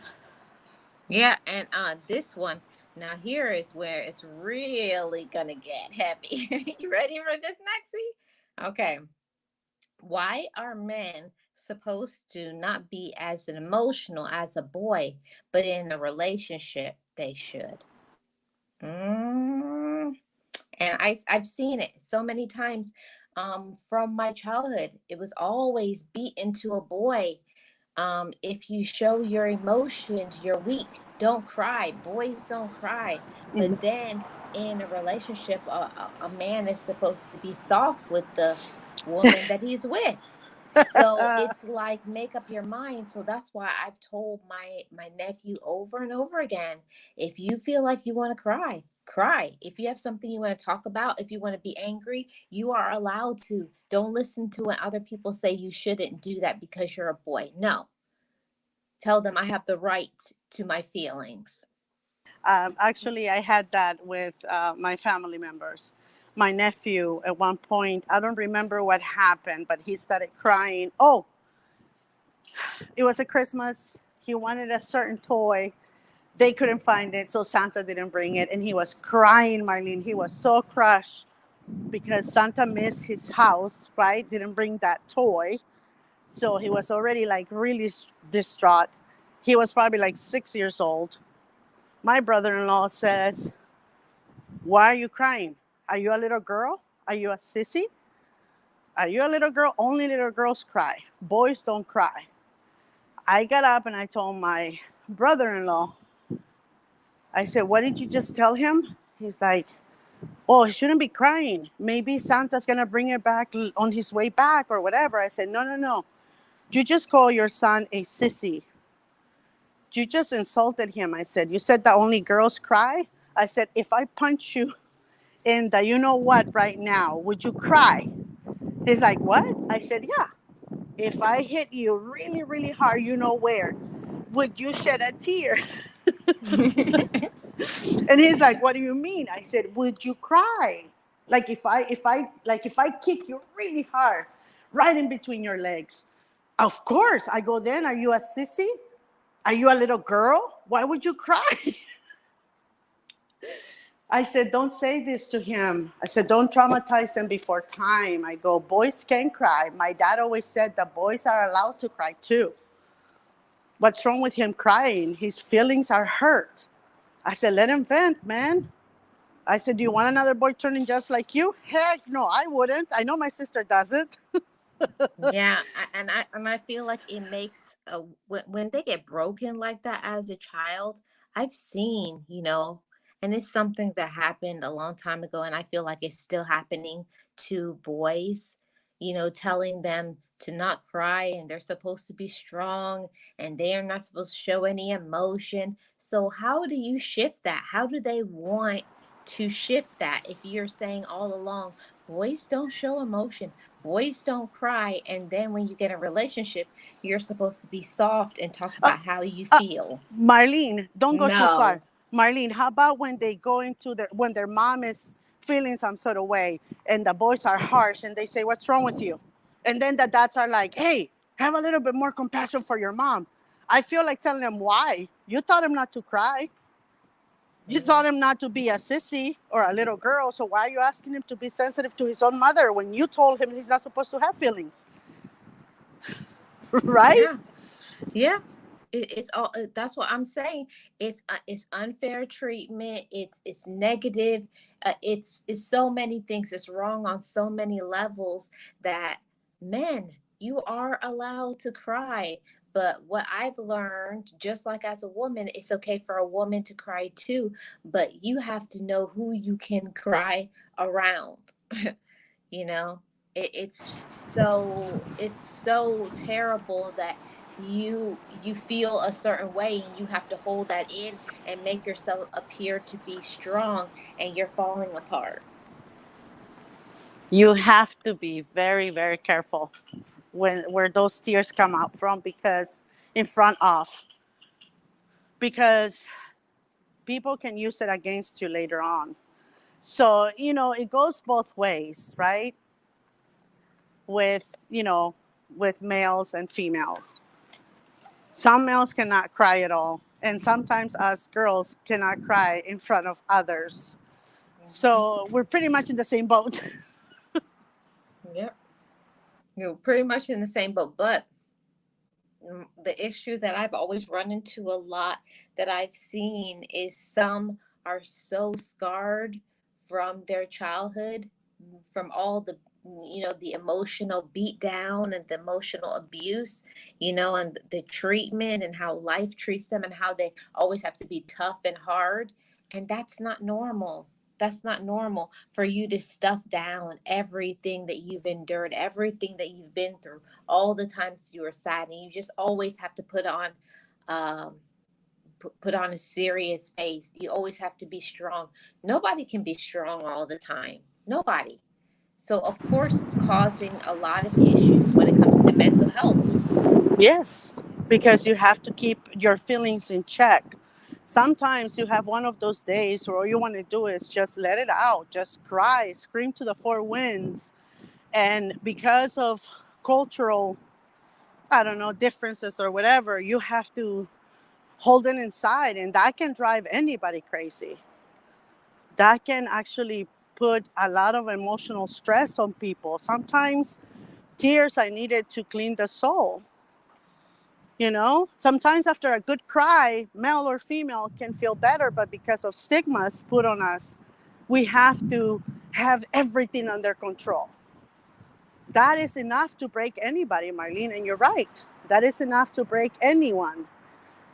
Yeah, and this one now here is where it's really gonna get heavy. You ready for this, Nexie? Okay. Why are men supposed to not be as emotional as a boy, but in a relationship they should? Mm. And I've seen it so many times from my childhood. It was always beat into a boy. If you show your emotions, you're weak. Don't cry. Boys don't cry. But
Mhm.
then in a relationship, a man is supposed to be soft with the woman that he's with. So it's like make up your mind. So that's why I've told my nephew over and over again, if you feel like you want to cry, cry. If you have something you want to talk about, if you want to be angry, you are allowed to. Don't listen to when other people say you shouldn't do that because you're a boy. No. Tell them I have the right to my feelings.
Actually, I had that with my family members. My nephew, at one point, I don't remember what happened, but he started crying. Oh, it was a Christmas. He wanted a certain toy. They couldn't find it, so Santa didn't bring it. And he was crying, Marlene. He was so crushed because Santa missed his house, right? Didn't bring that toy. So he was already like really distraught. He was probably like 6 years old. My brother in law says, why are you crying? Are you a little girl? Are you a sissy? Are you a little girl? Only little girls cry. Boys don't cry. I got up and I told my brother in law, I said, what did you just tell him? He's like, oh, he shouldn't be crying. Maybe Santa's going to bring it back on his way back or whatever. I said, no, no, no. You just call your son a sissy. You just insulted him. I said, you said that only girls cry? I said, if I punch you in the you know what right now, would you cry? He's like, what? I said, yeah. If I hit you really, really hard, you know where, would you shed a tear? And he's like, what do you mean? I said, would you cry? Like if I kick you really hard, right in between your legs. Of course. I go, then are you a sissy? Are you a little girl? Why would you cry? I said, don't say this to him. I said, don't traumatize him before time. I go, boys can cry. My dad always said that boys are allowed to cry too. What's wrong with him crying? His feelings are hurt. I said, let him vent, man. I said, do you want another boy turning just like you? Heck no, I wouldn't. I know my sister doesn't.
Yeah, and I feel like it makes when they get broken like that as a child. I've seen, and it's something that happened a long time ago, and I feel like it's still happening to boys. Telling them to not cry and they're supposed to be strong and they are not supposed to show any emotion. So how do you shift that? How do they want to shift that. If you're saying all along, boys don't show emotion, boys don't cry, and then when you get a relationship, you're supposed to be soft and talk
Uh,
about how you
uh,
feel.
Marlene, don't go too far.
No.
Marlene, how about when they go into when their mom is feeling some sort of way and the boys are harsh and they say, "What's wrong with you?" And then the dads are like, "Hey, have a little bit more compassion for your mom." I feel like telling them, "Why? You taught him not to cry. You
Mhm.
taught him not to be a sissy or a little girl. So why are you asking him to be sensitive to his own mother when you told him he's not supposed to have feelings?" Right?
Yeah. Yeah. It's all that's what I'm saying. It's unfair treatment. It's negative. It's so many things. It's wrong on so many levels that men, you are allowed to cry. But what I've learned, just like as a woman, it's okay for a woman to cry too. But you have to know who you can cry around. you know it's so terrible that you feel a certain way and you have to hold that in and make yourself appear to be strong, and you're falling apart.
You have to be very, very careful when where those tears come out from because in front of because people can use it against you later on. So, it goes both ways, right? With, with males and females. Some males cannot cry at all. And sometimes us girls cannot cry in front of others.
Mhm.
So we're pretty much in the same boat.
Yep, you're pretty much in the same boat, but the issue that I've always run into a lot that I've seen is some are so scarred from their childhood, from all the emotional beat down and the emotional abuse, and the treatment and how life treats them and how they always have to be tough and hard. And that's not normal. That's not normal for you to stuff down everything that you've endured, everything that you've been through, all the times you were sad, and you just always have to um, put on a serious face. You always have to be strong. Nobody can be strong all the time. Nobody. So of course it's causing a lot of issues when it comes to mental health.
Yes, because you have to keep your feelings in check. Sometimes you have one of those days where all you want to do is just let it out, just cry, scream to the four winds. And because of cultural, I don't know, differences or whatever, you have to hold it inside. And that can drive anybody crazy. That can actually put a lot of emotional stress on people. Sometimes tears are needed to clean the soul. Sometimes after a good cry, male or female can feel better, but because of stigmas put on us, we have to have everything under control. That is enough to break anybody, Marlene, and you're right. That is enough to break anyone,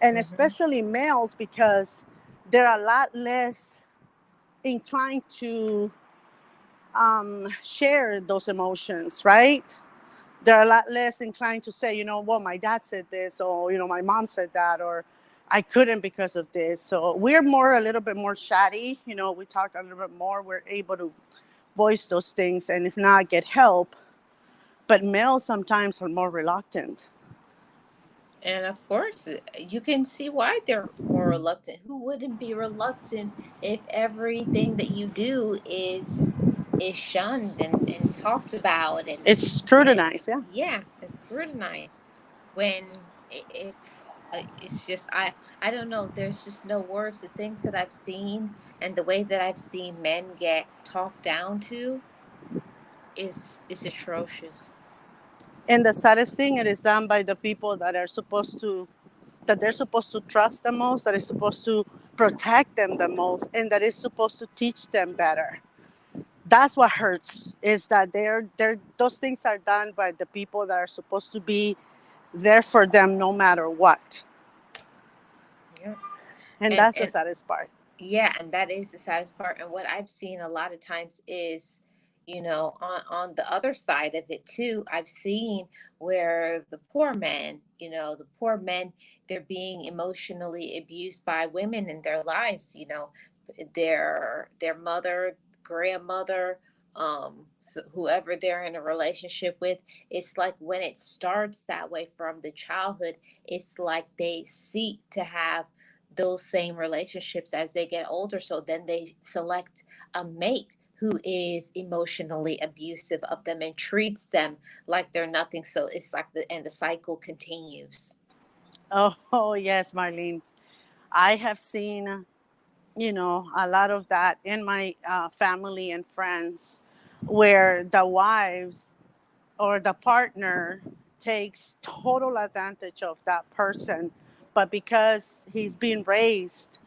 and
Hmm.
especially males because they're a lot less inclined to share those emotions, right? They're a lot less inclined to say, well, my dad said this, or, my mom said that, or I couldn't because of this. So we're a little bit more chatty. We talk a little bit more. We're able to voice those things and if not, get help. But males sometimes are more reluctant.
And of course, you can see why they're more reluctant. Who wouldn't be reluctant if everything that you do is shunned and talked about
It's
and
scrutinized, yeah.
yeah, and scrutinized? When if it's just I don't know. There's just no words. The things that I've seen and the way that I've seen men get talked down to is atrocious.
And the saddest thing, it is done by the people that they're supposed to trust the most, that is supposed to protect them the most, and that is supposed to teach them better. That's what hurts, is that they're those things are done by the people that are supposed to be there for them no matter what.
Yeah.
And
And
that's the
and
saddest part.
Yeah, and that is the saddest part. And what I've seen a lot of times is, on the other side of it too, I've seen where the poor men, they're being emotionally abused by women in their lives. their mother, grandmother, so whoever they're in a relationship with. It's like when it starts that way from the childhood, it's like they seek to have those same relationships as they get older, so then they select a mate who is emotionally abusive of them and treats them like they're nothing. So it's like the cycle continues.
Oh, yes, Marlene. I have seen, a lot of that in my family and friends where the wives or the partner takes total advantage of that person. But because he's being raised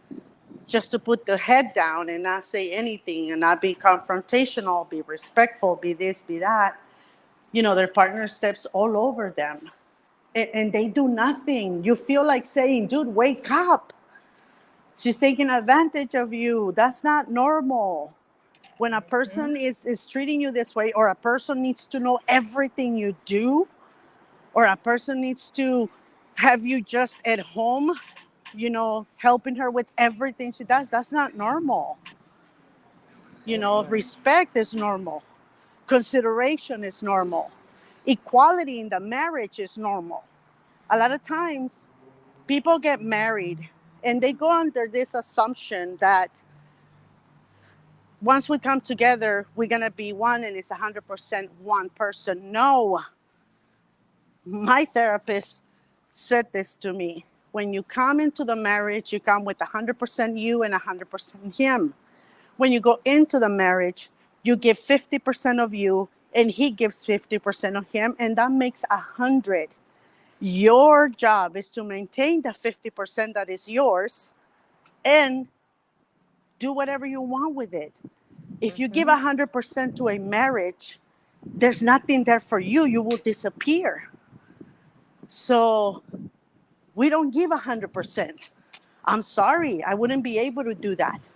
just to put the head down and not say anything and not be confrontational, be respectful, be this, be that, their partner steps all over them and they do nothing. You feel like saying, dude, wake up. She's taking advantage of you. That's not normal. When a
Mhm.
person is treating you this way, or a person needs to know everything you do, or a person needs to have you just at home, helping her with everything she does, that's not normal.
Mm-mm.
Respect is normal, consideration is normal, equality in the marriage is normal. A lot of times, people get married and they go under this assumption that once we come together, we're going to be one and it's 100% one person. No, my therapist said this to me. When you come into the marriage, you come with 100% you and 100% him. When you go into the marriage, you give 50% of you and he gives 50% of him, and that makes 100. Your job is to maintain the 50% that is yours and do whatever you want with it. If you give
Mhm.
100% to a marriage, there's nothing there for you. You will disappear. So we don't give 100%. I'm sorry, I wouldn't be able to do that.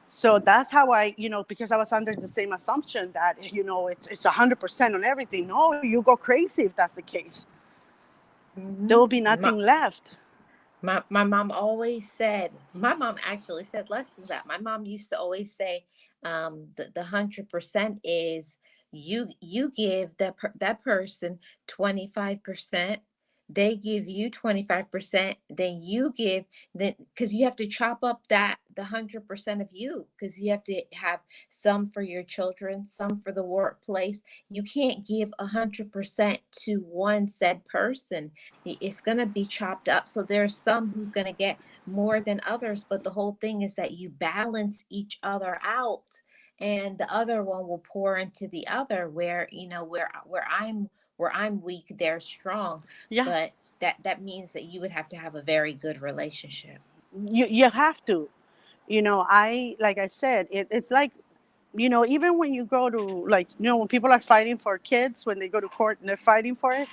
So that's how I, because I was under the same assumption that, it's 100% on everything. No, you go crazy if that's the case. There will
Mhm.
be nothing left.
My mom always said, my mom actually said less than that. My mom used to always say, the 100% is you give that person 25%, they give you 25%, then you give, then because you have to chop up that the 100% of you, because you have to have some for your children, some for the workplace. You can't give 100% to one said person. It's going to be chopped up. So there's some who's going to get more than others, but the whole thing is that you balance each other out, and the other one will pour into the other, where where I'm weak, they're strong.
Yeah,
But that means that you would have to have a very good relationship.
you have to. Like I said, it's like, even when you go to, like, when people are fighting for kids, when they go to court and they're fighting for it,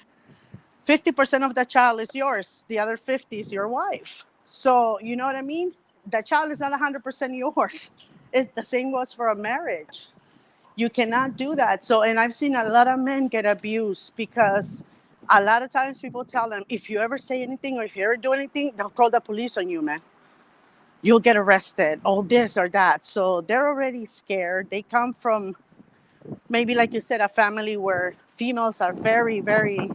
50% of the child is yours. The other 50 is your wife. So, you know what I mean? The child is not 100% yours. It's the same goes for a marriage. You cannot do that. So, and I've seen a lot of men get abused because a lot of times people tell them, if you ever say anything or if you ever do anything, they'll call the police on you, man. You'll get arrested, all this or that. So they're already scared. They come from, maybe, like you said, a family where females are very, very,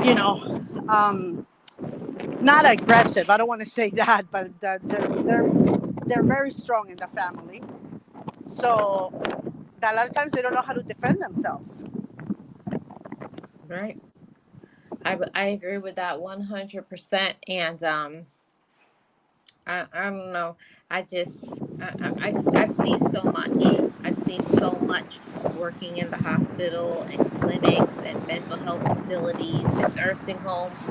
you know, um, not aggressive. I don't want to say that, but they're very strong in the family. So a lot of times they don't know how to defend themselves.
Right. I agree with that 100%. And I don't know. I just I've seen so much. I've seen so much working in the hospital and clinics and mental health facilities and nursing homes,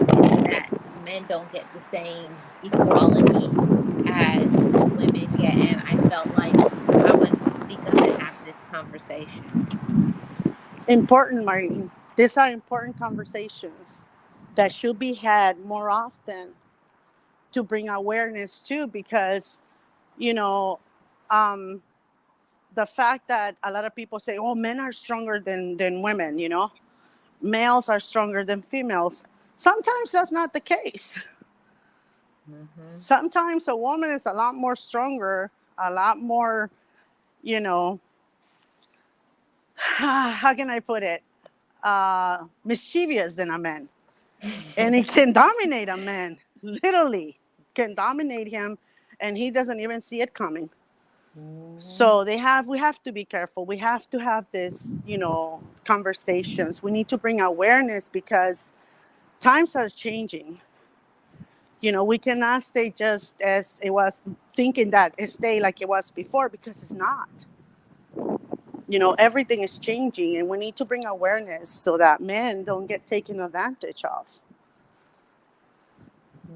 that men don't get the same equality as women get, and I felt like I wanted to speak up and have this conversation.
Important, Martin. These are important conversations that should be had more often to bring awareness to, because, you know, um, the fact that a lot of people say, oh, men are stronger than women, males are stronger than females. Sometimes that's not the case.
Mm-hmm.
Sometimes a woman is a lot more stronger, a lot more, you know, how can I put it? Mischievous than a man. And he can dominate a man, literally, can dominate him, and he doesn't even see it coming.
Mm-hmm.
So we have to be careful. We have to have this, conversations. We need to bring awareness because times are changing. We cannot stay just as it was, thinking that it stay like it was before, because it's not. Everything is changing, and we need to bring awareness so that men don't get taken advantage of.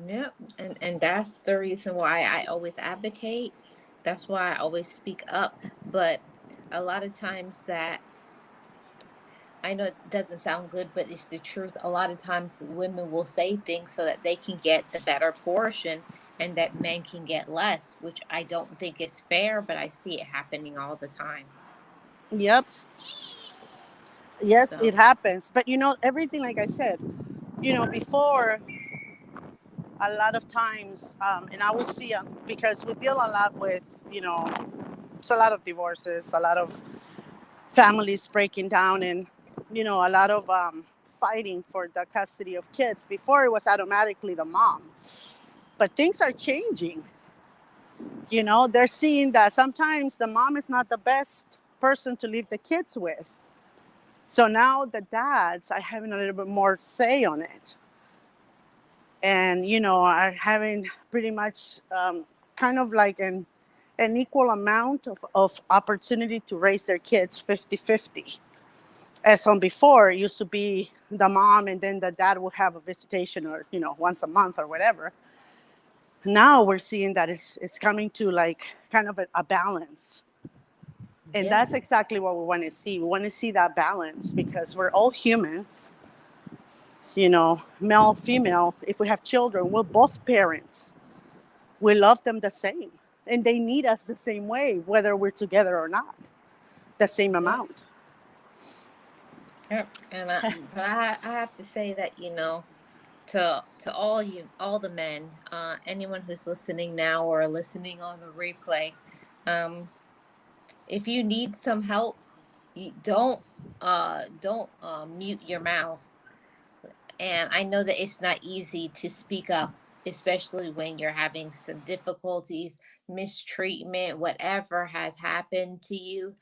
Yep. And that's the reason why I always advocate. That's why I always speak up. But a lot of times that I know it doesn't sound good, but it's the truth. A lot of times women will say things so that they can get the better portion and that men can get less, which I don't think is fair, but I see it happening all the time.
Yep. Yes,
So,
it happens. But everything, like I said, before, a lot of times, and I will see, because we deal a lot with, it's a lot of divorces, a lot of families breaking down, and, a lot of fighting for the custody of kids. Before, it was automatically the mom. But things are changing. They're seeing that sometimes the mom is not the best person to leave the kids with. So now the dads are having a little bit more say on it, and are having pretty much, kind of like an equal amount of opportunity to raise their kids 50-50. As on before, it used to be the mom and then the dad would have a visitation, or once a month or whatever. Now we're seeing that it's coming to like kind of a balance. And
yeah.
that's exactly what we want to see. We want to see that balance because we're all humans, male, female. If we have children, we're both parents. We love them the same. And they need us the same way, whether we're together or not, the same
Yeah.
amount.
Yep. But I have to say that, to all you, all the men, anyone who's listening now or listening on the replay, um, if you need some help, you don't mute your mouth. And I know that it's not easy to speak up, especially when you're having some difficulties, mistreatment, whatever has happened to you.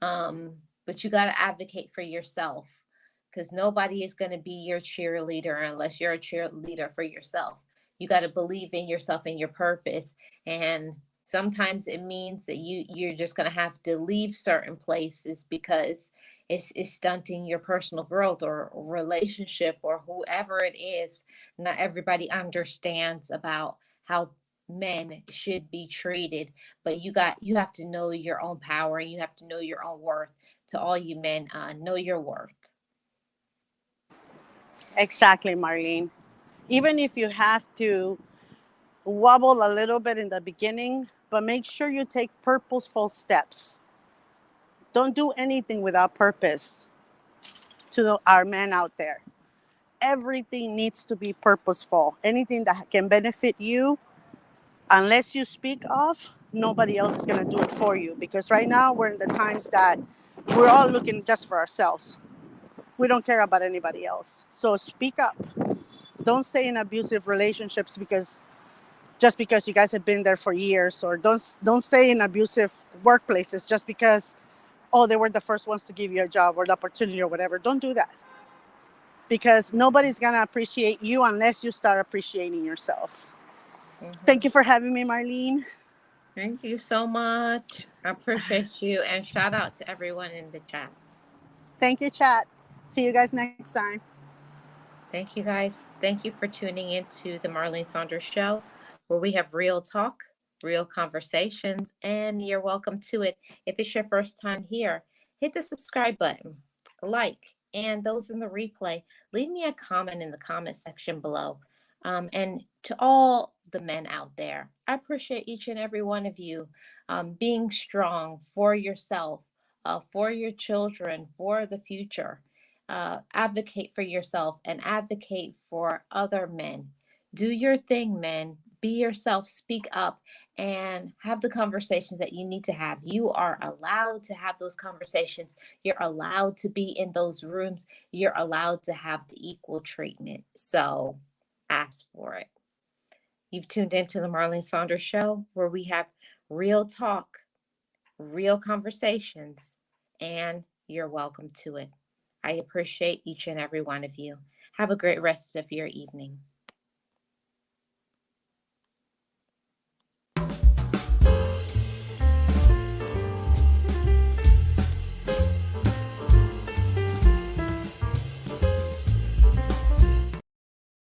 But you got to advocate for yourself because nobody is going to be your cheerleader unless you're a cheerleader for yourself. You got to believe in yourself and your purpose. And sometimes it means that you're just going to have to leave certain places because it's stunting your personal growth or relationship or whoever it is. Not everybody understands about how men should be treated, but you have to know your own power and you have to know your own worth. To all you men, know your worth.
Exactly, Marlene. Even if you have to wobble a little bit in the beginning, but make sure you take purposeful steps. Don't do anything without purpose to our men out there. Everything needs to be purposeful. Anything that can benefit you, unless you speak of, nobody else is going to do it for you. Because right now we're in the times that we're all looking just for ourselves. We don't care about anybody else. So speak up. Don't stay in abusive relationships because just because you guys have been there for years, or don't stay in abusive workplaces just because, oh, they were the first ones to give you a job or the opportunity or whatever. Don't do that, because nobody's gonna appreciate you unless you start appreciating yourself. Thank
Hmm.
you for having me, Marlene.
Thank you so much. I appreciate you. And shout out to everyone in the chat.
Thank you, chat. See you guys next time.
Thank you guys. Thank you for tuning into the Marlene Saunders Show, where we have real talk, real conversations, and you're welcome to it. If it's your first time here, hit the subscribe button, like, and those in the replay, leave me a comment in the comment section below. And to all the men out there, I appreciate each and every one of you being strong for yourself, for your children, for the future. Advocate for yourself and advocate for other men. Do your thing, men. Be yourself, speak up, and have the conversations that you need to have. You are allowed to have those conversations. You're allowed to be in those rooms. You're allowed to have the equal treatment. So ask for it. You've tuned into the Marlene Saunders Show, where we have real talk, real conversations, and you're welcome to it. I appreciate each and every one of you. Have a great rest of your evening.